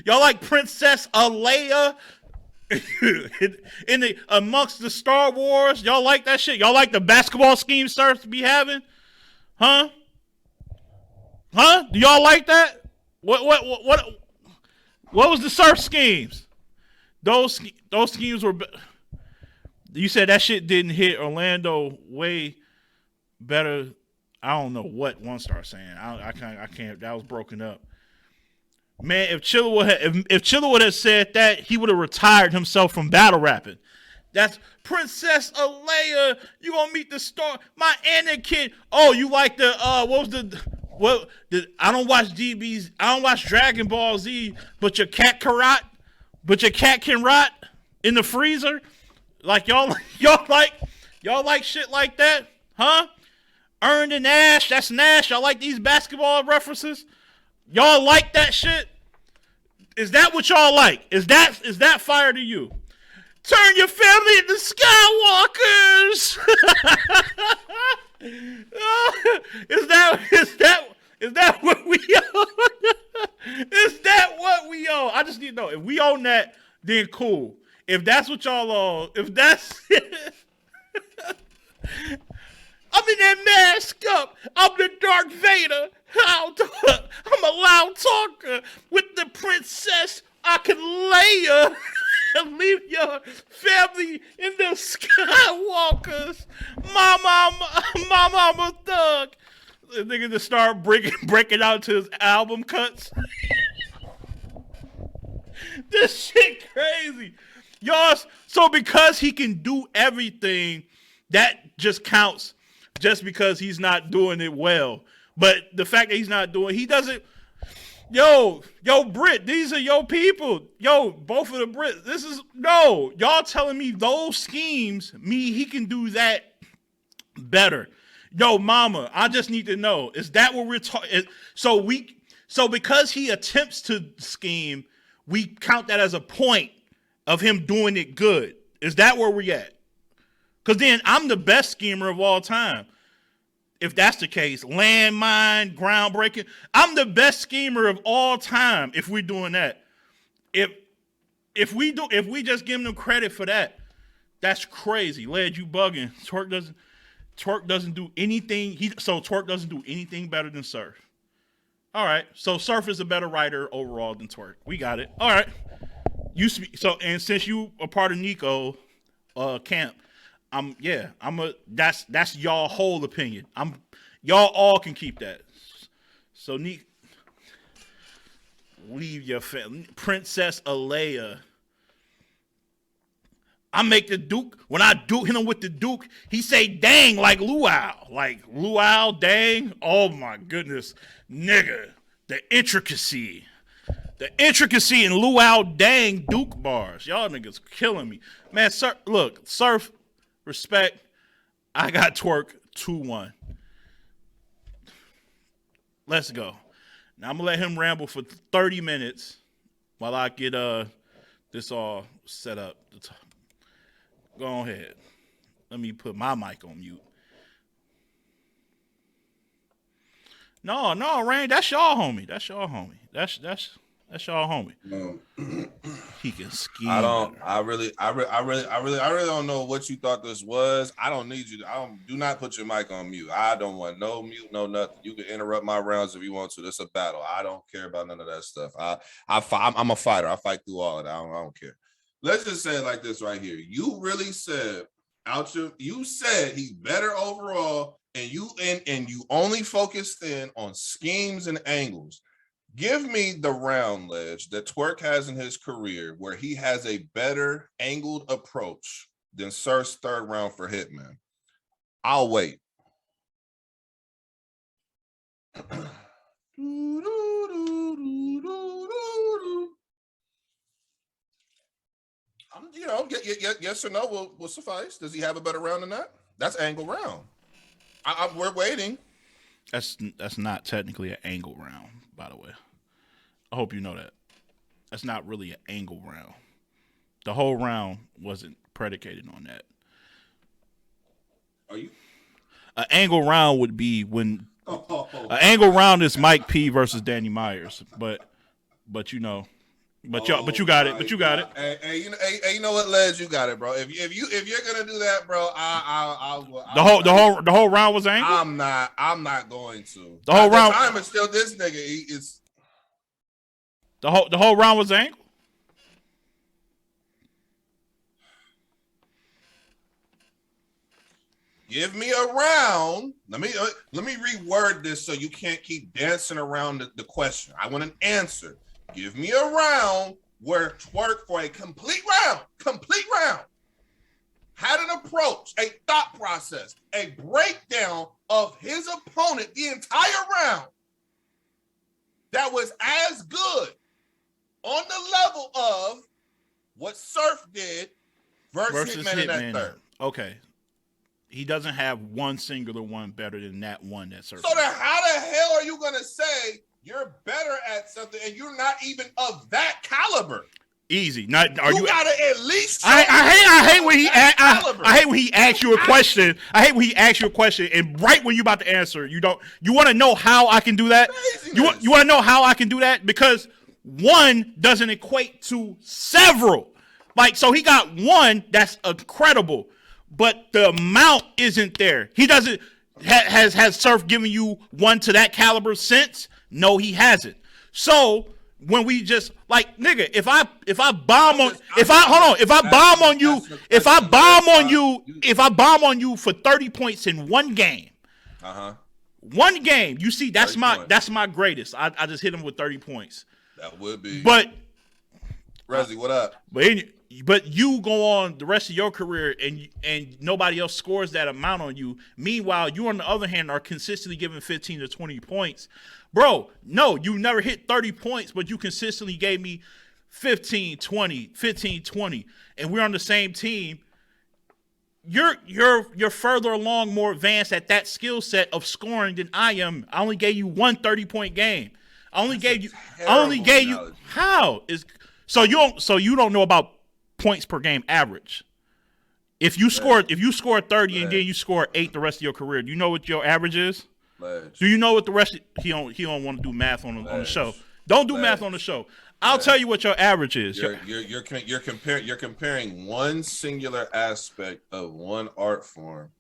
Y'all like Princess Alea in the amongst the Star Wars? Y'all like that shit? Y'all like the basketball scheme Surf be having? Huh? Do y'all like that? What was the Surf schemes? Those schemes were. You said that shit didn't hit Orlando way better. I don't know what One Star saying. I can't. That was broken up. Man, if Chilla would have said that, he would have retired himself from battle rapping. That's Princess Alea. You gonna meet the star, my Anakin. Oh, you like the I don't watch DBs. I don't watch Dragon Ball Z. But your cat can rot in the freezer. Like y'all like shit like that, huh? Earned and Nash. That's Nash. Y'all like these basketball references? Y'all like that shit? Is that what y'all like? Is that fire to you? Turn your family into Skywalkers. Is that what we own? Is that what we own? I just need to know. If we own that, then cool. If that's what y'all own, if that's I'm in that mask up. I'm the Darth Vader. I'm a loud talker with the princess. I can lay you and leave your family in the Skywalkers. My mama thug. The nigga just start breaking out to his album cuts. This shit crazy. Y'all, so because he can do everything, that just counts just because he's not doing it well. But the fact that he doesn't. Yo, Brit, these are your people. Yo, both of the Brits. Y'all telling me those schemes, he can do that better. Yo, mama, I just need to know, is that what we're talking? So because he attempts to scheme, we count that as a point of him doing it good. Is that where we're at? Because then I'm the best schemer of all time. If that's the case, landmine, groundbreaking, I'm the best schemer of all time. If we're doing that, if we just give them credit for that, that's crazy. Led, you bugging. Twerk doesn't do anything. Twerk doesn't do anything better than Surf. All right, so Surf is a better writer overall than Twerk. We got it. All right, and since you a part of Nico camp. That's y'all whole opinion. Y'all all can keep that. So leave your family. Princess Alea. I make the Duke, when I hit him with the Duke, he say dang like luau. Like luau, dang. Oh my goodness. Nigga. The intricacy in luau, dang Duke bars. Y'all niggas killing me. Man, Surf, respect. I got Twerk 2-1. Let's go. Now I'm gonna let him ramble for 30 minutes while I get this all set up. Go ahead. Let me put my mic on mute. No, Rain, that's y'all homie. That's y'all homie. No. He can scheme. I really don't know what you thought this was. I don't need you. Do not put your mic on mute. I don't want no mute, no nothing. You can interrupt my rounds if you want to. This is a battle. I don't care about none of that stuff. I'm a fighter. I fight through all of that. I don't care. Let's just say it like this right here. You really said you said he's better overall, and you only focused in on schemes and angles. Give me the round, Ledge, that Twerk has in his career where he has a better angled approach than Surf's third round for Hitman. I'll wait. Yes or no will suffice. Does he have a better round than that? That's angle round. We're waiting. That's not technically an angle round, by the way. I hope you know that. That's not really an angle round. The whole round wasn't predicated on that. Are you? An angle round would be when an angle round is Mike P versus Danny Myers, but you know. But you got it. Hey, you know what, Les? You got it, bro. If you're gonna do that, bro, the whole round was angle. I'm not going to. The whole round. Time is still this nigga. Is the whole round was angle. Give me a round. Let me reword this so you can't keep dancing around the question. I want an answer. Give me a round where Twerk for a complete round, had an approach, a thought process, a breakdown of his opponent the entire round that was as good on the level of what Surf did versus Hitman in that third. Okay. He doesn't have one singular one better than that one that Surf. So then how the hell are you going to say you're better at something and you're not even of that caliber? Easy. Not are you gotta at least I hate when he I hate when he asks you a question. I hate when he asks you a question and right when you're about to answer, you want to know how I can do that? You want to know how I can do that? Because one doesn't equate to several. Like, so he got one that's incredible, but the amount isn't there. He doesn't has Surf given you one to that caliber since? No, he hasn't. So when we just like, nigga, if I bomb on you for 30 points in one game, one game, you see, that's my greatest. I just hit him with 30 points. That would be. But Rezzy, what up? But you go on the rest of your career and nobody else scores that amount on you. Meanwhile, you on the other hand are consistently giving 15 to 20 points. Bro, no, you never hit 30 points, but you consistently gave me 15, 20, and we're on the same team. You're further along, more advanced at that skill set of scoring than I am. I only gave you one 30-point game. I only gave you how is so you don't know about points per game average. If you score 30 and then you score 8 the rest of your career, do you know what your average is? Do you know what the rest? He don't want to do math on the show. Don't do math on the show. I'll tell you what your average is. You're comparing one singular aspect of one art form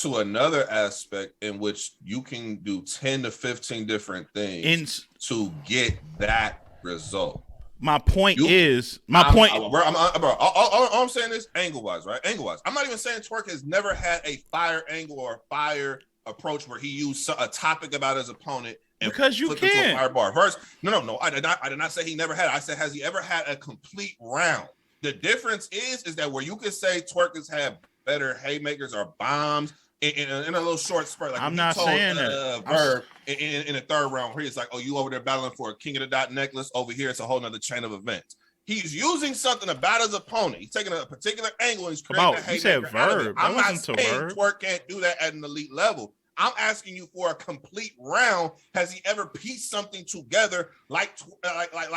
to another aspect in which you can do 10 to 15 different things to get that result. My point is, all I'm saying is angle-wise, right? Angle-wise. I'm not even saying Twerk has never had a fire angle or fire approach where he used a topic about his opponent and because you can. A fire bar. First, no. I did not say he never had it. I said, has he ever had a complete round? The difference is that where you could say Twerk has had better haymakers or bombs in a little short spurt. Like I'm not saying that. Verb in the third round where he's like, oh, you over there battling for a King of the Dot necklace. Over here, it's a whole nother chain of events. He's using something about his opponent. He's taking a particular angle and he's creating a haymaker. You said verb. I'm not saying Twerk can't do that at an elite level. I'm asking you for a complete round. Has he ever pieced something together like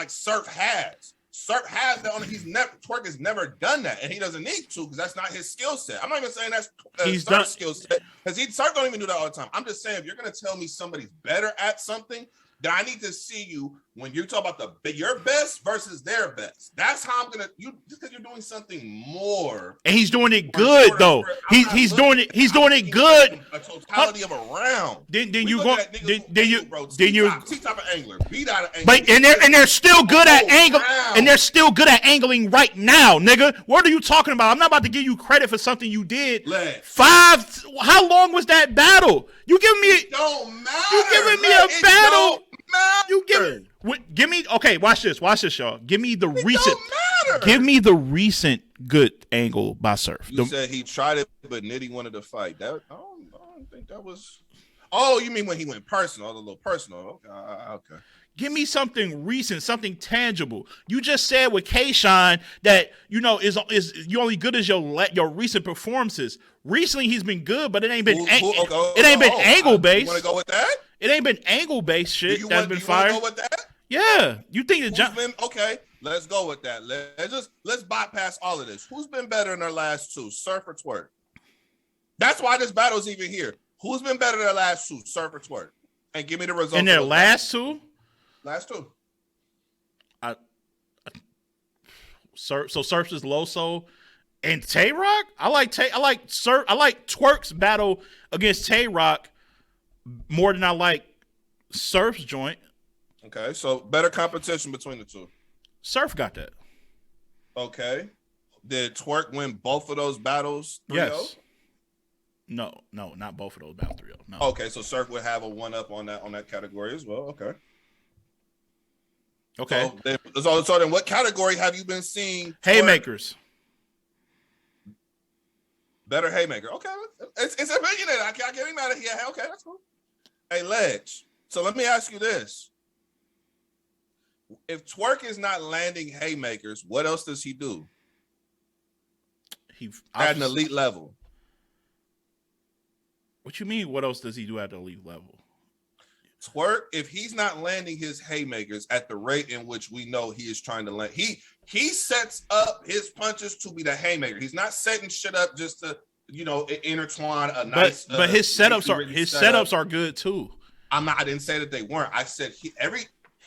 Surf has? Surf has that on. Twerk has never done that, and he doesn't need to because that's not his skill set. I'm not even saying that's Surf's skill set because Surf don't even do that all the time. I'm just saying if you're gonna tell me somebody's better at something, then I need to see you when you talk about your best versus their best. That's how I'm gonna just because you're doing something more. And he's doing it good though. He's doing it good. A totality of a round. Then you type of angler, beat out of angler. But and they're still good at angle, and they're still good at angling right now, nigga. What are you talking about? I'm not about to give you credit for something you did. How long was that battle? You giving me? It don't matter. You giving me a battle? You give me okay. Watch this, y'all. Give me the recent. Give me the recent good angle by Surf. You said he tried it, but Nitty wanted to fight. I don't think that was. Oh, you mean when he went personal? A little personal. Okay. Give me something recent, something tangible. You just said with K-Shine that is you only good as your recent performances. Recently, he's been good, but it ain't been angle based. You want to go with that? It ain't been angle based shit that's been fired. Go with that? Yeah, you think that okay? Let's go with that. Let's bypass all of this. Who's been better in their last two, Surf or Twerk? That's why this battle's even here. Who's been better in their last two, Surf or Twerk? And give me the result. In their last two? Last two. So Surf's is Loso and Tay Rock. I like Twerk's battle against Tay Rock more than I like Surf's joint. Okay, so better competition between the two. Surf got that. Okay. Did Twerk win both of those battles 3-0? Yes. No, not both of those battles 3-0. No. Okay, so Surf would have a 1-up on that category as well. Okay. Okay. So then what category have you been seeing? Haymakers. Better haymaker. Okay. It's opinionated. I can't be mad at you. Okay, that's cool. Hey, Ledge. So let me ask you this. If Twerk is not landing haymakers, what else does he do? At an elite level. What you mean? What else does he do at the elite level? Twerk, if he's not landing his haymakers at the rate in which we know he is trying to land, he sets up his punches to be the haymaker. He's not setting shit up just to, intertwine a nice. But his setups are good too. I didn't say that they weren't. I said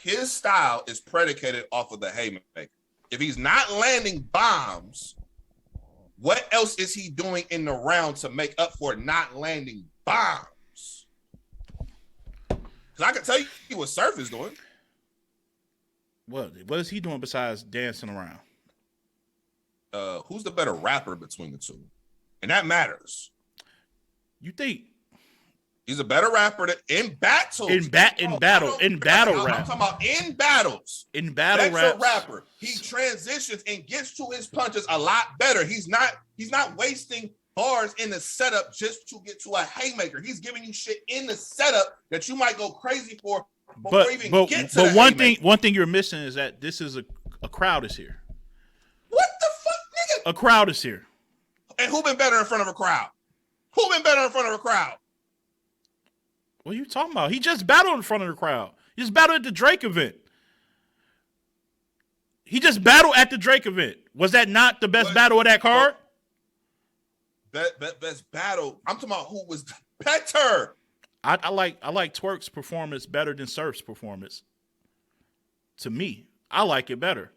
his style is predicated off of the haymaker. If he's not landing bombs, what else is he doing in the round to make up for not landing bombs? Because I can tell you what Surf is doing. What is he doing besides dancing around? Who's the better rapper between the two? And that matters. You think he's a better rapper in battles? In battle rap. I'm talking about in battles. In battle rap. That's a rapper. He transitions and gets to his punches a lot better. He's not wasting bars in the setup just to get to a haymaker. He's giving you shit in the setup that you might go crazy for before you even get to the haymaker. one thing you're missing is that this is a crowd is here. What the fuck, nigga? A crowd is here. And who been better in front of a crowd? Who been better in front of a crowd? What are you talking about? He just battled in front of the crowd. He just battled at the Drake event. Was that not the best battle of that card? Best battle. I'm talking about who was better. I like Twerk's performance better than Surf's performance. To me, I like it better.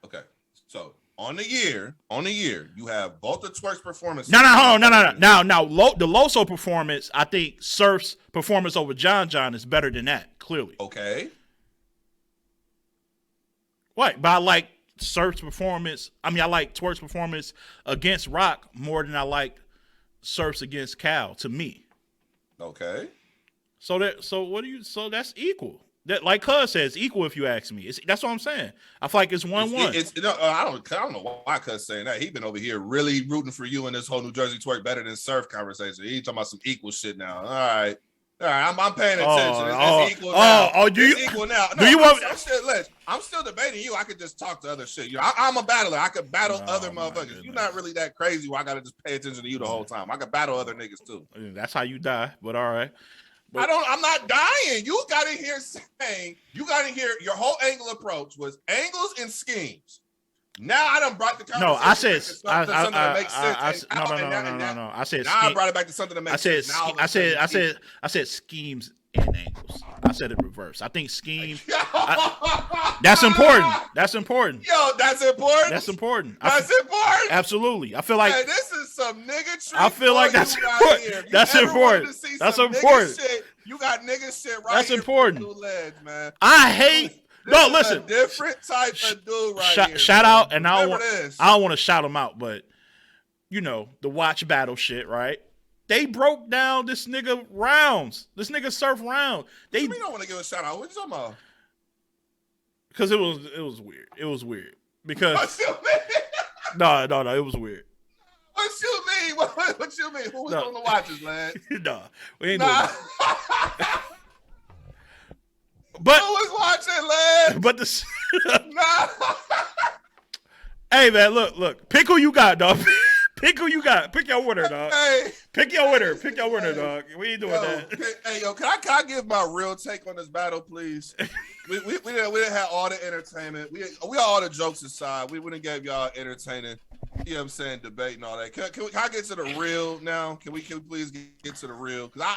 Okay, so on the year, you have both the Twerk's performance. No. Now, the Loso performance, I think Surf's performance over John is better than that. Clearly. Okay. What? But I like Surf's performance. I like Twerk's performance against Rock more than I like Surf's against Cal. To me. Okay. So that's equal. That, like Cuz says, equal if you ask me. That's what I'm saying. I feel like it's 1-1. I don't know why Cuz saying that. He been over here really rooting for you in this whole New Jersey Twerk better than Surf conversation. He talking about some equal shit now. All right, I'm paying attention. It's equal now. Equal now. No, I'm still debating you. I could just talk to other shit. I'm a battler. I could battle other motherfuckers. Goodness. You're not really that crazy where I gotta just pay attention to you the whole time. I could battle other niggas too. That's how you die. But all right. I'm not dying. You got in here saying, your whole angle approach was angles and schemes. Now I done brought the conversation. No, I said something that makes sense. No. I said now I brought it back to something that makes sense. I said schemes and angles. I said it reverse. I think schemes. That's important. That's important. Yo, that's important. That's important. That's important. Absolutely. I feel like this is some nigga shit. I feel like that's important. That's important. That's important. You got nigga shit right. That's important. Ledge, man. I hate. No, listen. A different type of dude right here. Shout out, and I don't want to shout him out, but the watch battle shit, right? They broke down this nigga rounds. This nigga Surf round. You don't want to give a shout out. What you talking about? Because it was weird. It was weird. Because what you mean? No, it was weird. What you mean? What you mean? Who was on the watches, man? Nah, we ain't doing that. But who was watching, lad? But the nah. Hey man, look. Pick who you got, dog. Pick who you got. Pick your winner, dog. Hey. Pick your winner, dog. We ain't doing that. Hey, can I give my real take on this battle, please? we didn't have all the entertainment. We got all the jokes aside. We wouldn't give y'all entertaining, you know what I'm saying, debate and all that. Can I get to the real now? Can we please get to the real? Because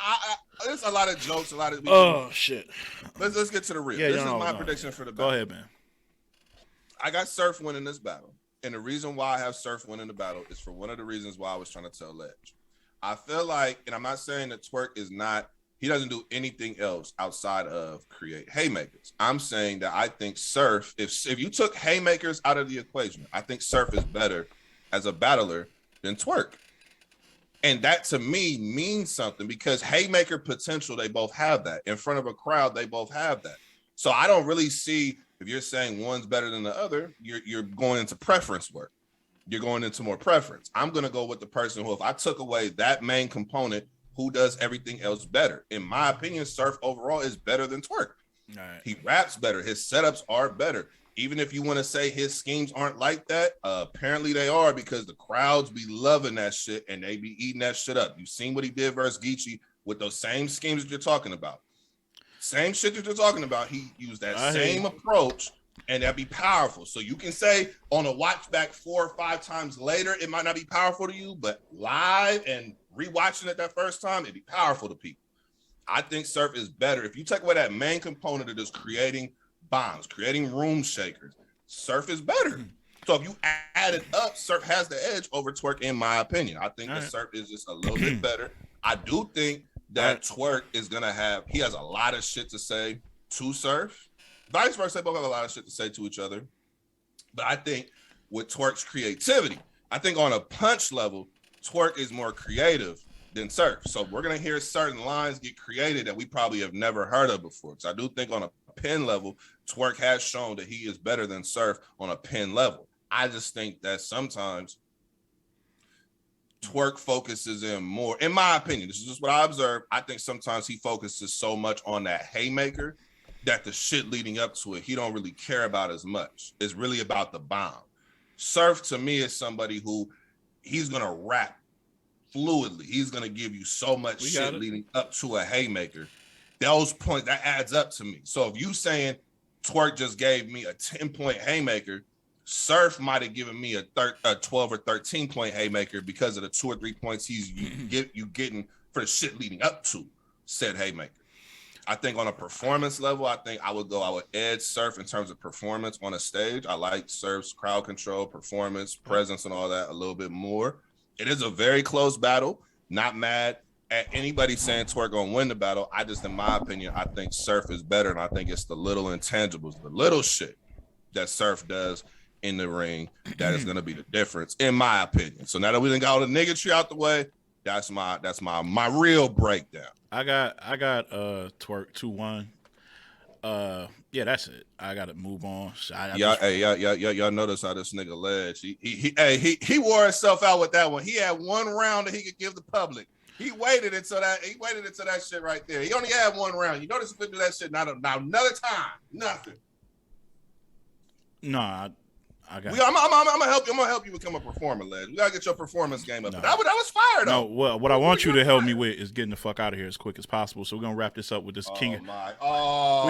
there's a lot of jokes, a lot of. Oh shit. Let's get to the real. This is my prediction for the battle. Go ahead, man. I got Surf winning this battle. And the reason why I have Surf winning the battle is for one of the reasons why I was trying to tell Ledge. I feel like, and I'm not saying that Twerk he doesn't do anything else outside of create haymakers. I'm saying that I think Surf, if you took haymakers out of the equation, I think Surf is better as a battler than Twerk. And that to me means something because haymaker potential, they both have that. In front of a crowd, they both have that. So I don't really see If you're saying one's better than the other, you're going into preference work. You're going into more preference. I'm going to go with the person who, if I took away that main component, who does everything else better. In my opinion, Surf overall is better than Twerk. Right. He raps better. His setups are better. Even if you want to say his schemes aren't like that, apparently they are, because the crowds be loving that shit and they be eating that shit up. You've seen what he did versus Geechee with those same schemes that you're talking about. Same shit that you're talking about. He used that same approach, and that'd be powerful. So you can say on a watch back 4 or 5 times later, it might not be powerful to you, but live and rewatching it that first time, it'd be powerful to people. I think Surf is better. If you take away that main component of just creating bombs, creating room shakers, Surf is better. So if you add it up, Surf has the edge over Twerk, in my opinion. I think that Surf is just a little bit better. I do think that Twerk is going to he has a lot of shit to say to Surf. Vice versa, they both have a lot of shit to say to each other. But I think with Twerk's creativity, I think on a punch level, Twerk is more creative than Surf. So we're going to hear certain lines get created that we probably have never heard of before. So I do think on a pen level, Twerk has shown that he is better than Surf on a pen level. I just think that sometimes Twerk focuses in more, in my opinion, this is just what I observed. I think sometimes he focuses so much on that haymaker that the shit leading up to it, he don't really care about as much. It's really about the bomb. Surf, to me, is somebody who he's going to rap fluidly. He's going to give you so much shit leading up to a haymaker. Those points, that adds up to me. So if you saying Twerk just gave me a 10-point haymaker, Surf might have given me a 12 or 13-point haymaker because of the 2 or 3 points you getting for the shit leading up to said haymaker. I think on a performance level, I would edge Surf in terms of performance on a stage. I like Surf's crowd control, performance, presence, and all that a little bit more. It is a very close battle. Not mad at anybody saying Twerk gonna win the battle. I just, in my opinion, I think Surf is better, and I think it's the little intangibles, the little shit that Surf does in the ring that is gonna be the difference, in my opinion. So now that we done got all the nigga tree out the way, that's my real breakdown. I got Twerk 2-1. Yeah, that's it. I gotta move on. Y'all notice how this nigga ledge. He wore himself out with that one. He had one round that he could give the public. He waited until that shit right there. He only had one round. You notice he couldn't do that shit not another time. Nothing. No, I'm gonna help you become a performer, lad. We gotta get your performance game up. No. That was fire though. No, well, what I want you to help me with is getting the fuck out of here as quick as possible. So we're gonna wrap this up with this king. We got. Wow,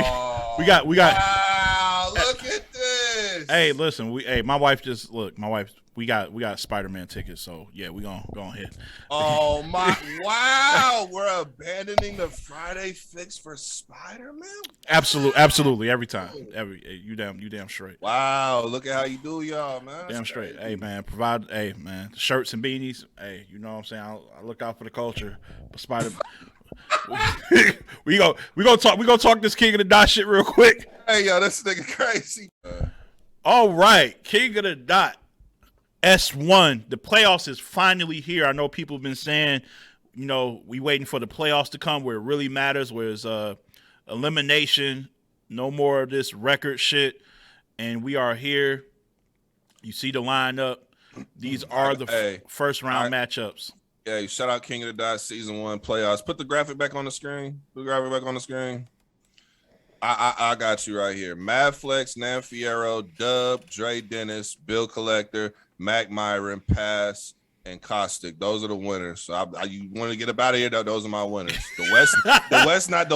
look at this. Hey, listen, my wife. We got Spider-Man tickets, so yeah, we gonna go ahead. Oh my! Wow, we're abandoning the Friday fix for Spider-Man. Absolutely, every time. You damn straight. Wow, look at how you do, y'all, man. Damn straight. Hey man, provide. Hey man, shirts and beanies. Hey, you know what I'm saying? I look out for the culture. But Spider. we gonna talk this King of the Dot shit real quick. Hey yo, this nigga crazy. All right, King of the Dot. S1, the playoffs is finally here. I know people have been saying, we waiting for the playoffs to come where it really matters, where it's elimination, no more of this record shit, and we are here. You see the lineup. These are the first round matchups. Yeah, shout out King of the Dot Season 1 playoffs. Put the graphic back on the screen. I got you right here. Madflex, Nan Fierro, Dub, Dre Dennis, Bill Collector, Mac Myron, Pass, and Caustic. Those are the winners. So you want to get up out of here, though? Those are my winners. The West not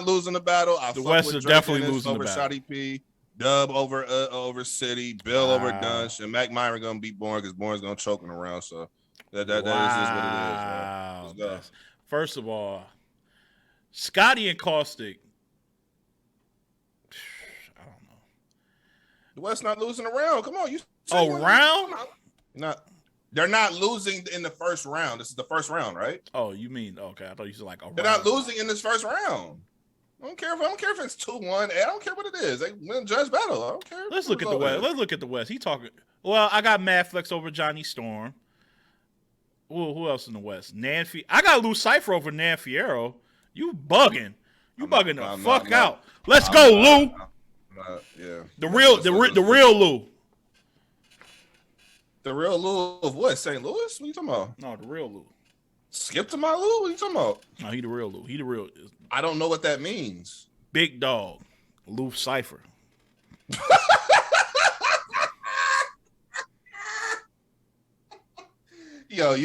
losing the battle. The West is definitely losing over the battle. Shotty P, Dub over City, Bill over Dunch, and Mac Myron gonna beat Bourne because Bourne's gonna choke him around. So that is what it is. Let's go. First of all, Scotty and Caustic. I don't know. The West not losing a round. Come on, you. Round? They're not losing in the first round. This is the first round, right? Oh, you mean okay? I thought you said like they're not losing in this first round. I don't care if it's 2-1. I don't care what it is. They win judge battle. I don't care. Let's look at the West. Let's look at the West. He talking. Well, I got Madflex over Johnny Storm. Who else in the West? I got Lou Cypher over Nan Fierro. You bugging? You bugging the fuck out? Let's go, Lou. Yeah. The real Lou. The real Lou of what? St. Louis? What are you talking about? No, the real Lou. Skip to my Lou? What are you talking about? No, he the real Lou. He the real I don't know what that means. big dog. Lou Cipher. Yo,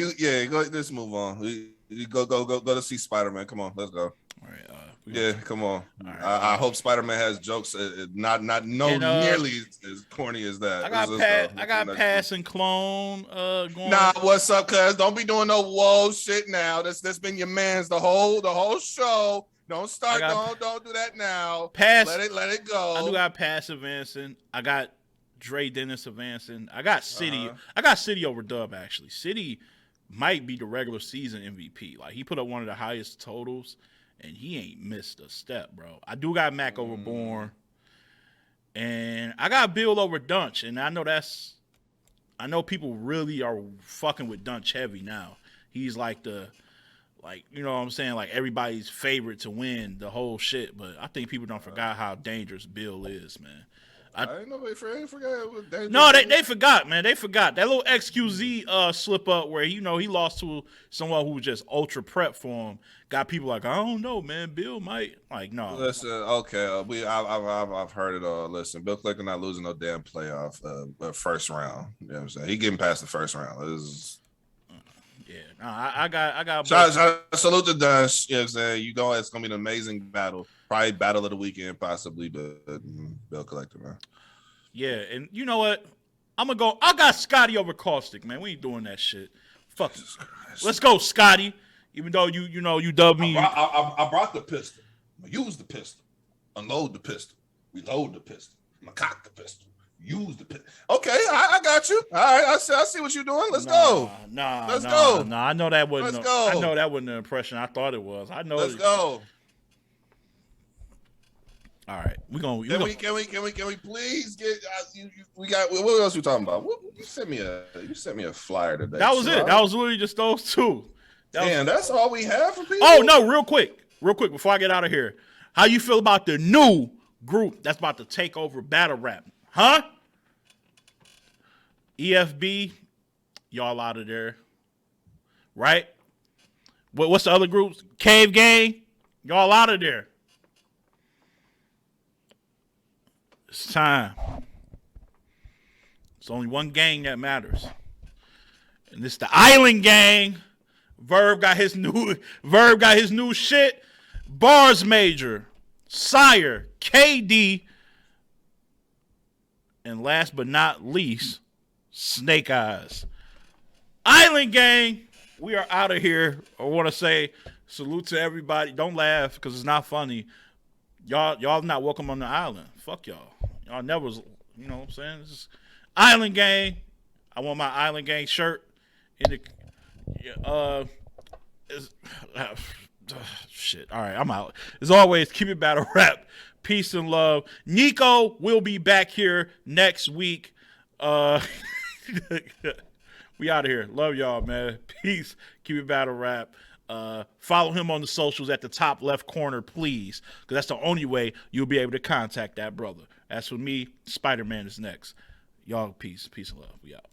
go. Let's move on. You go to see Spider-Man. Come on, let's go. All right. Yeah, come on. Right, I hope Spider-Man has jokes. Not nearly as corny as that. I got Pass and Clone going. Nah, what's up, cuz? Don't be doing no whoa shit now. That's been your man's the whole show. Don't start. Don't do that now. Pass. Let it go. I do got Pass advancing. I got Dre Dennis advancing. I got City. I got City over Dub actually. City might be the regular season MVP. Like he put up one of the highest totals, and he ain't missed a step, bro. I do got Mac over Bourne, and I got Bill over Dunch, and I know people really are fucking with Dunch heavy now. He's like you know what I'm saying, like everybody's favorite to win the whole shit. But I think people don't forgot how dangerous Bill is, man. I ain't nobody forgot. No, they forgot, man. They forgot that little XQZ slip up where he lost to someone who was just ultra prep for him. Got people like, I don't know, man. Bill might no. Listen, okay, I've heard it all. Listen, Bill Clinton not losing no damn playoff first round. You know what I'm saying? He getting past the first round. I got. Salute to Dunce. You know what I'm saying? It's gonna be an amazing battle. Probably battle of the weekend, possibly, but Bill Collector, man. Yeah, and you know what? I'm gonna go. I got Scotty over Caustic, man. We ain't doing that shit. Fuck. Let's go, Scotty. Even though you dubbed me. I brought the pistol. I'm gonna use the pistol. Unload the pistol. Reload the pistol. I'm gonna cock the pistol. Use the pistol. Okay, I got you. All right, I see what you're doing. Let's go. Let's go. No, I know that wasn't. Let's go. I know that wasn't the impression I thought it was. I know. Let's go. All right, can we please get we got what else we talking about? You sent me a flyer today. That was it. That was literally just those two. That's all we have for people. Oh no, real quick before I get out of here, how you feel about the new group that's about to take over battle rap? Huh? EFB, y'all out of there, right? What's the other groups? Cave Gang, y'all out of there. It's time. It's only one gang that matters. And it's the Island Gang. Verb got his new shit. Bars Major, Sire, KD, and last but not least, Snake Eyes. Island Gang, we are out of here. I want to say salute to everybody. Don't laugh because it's not funny. Y'all not welcome on the island. Fuck y'all. Y'all never was, you know what I'm saying? This is Island Gang. I want my Island Gang shirt in the shit. All right, I'm out. As always, keep it battle rap. Peace and love. Nico will be back here next week. We out of here. Love y'all, man. Peace. Keep it battle rap. Follow him on the socials at the top left corner, please, because that's the only way you'll be able to contact that brother. As for me, Spider-Man is next. Y'all, peace and love. We out.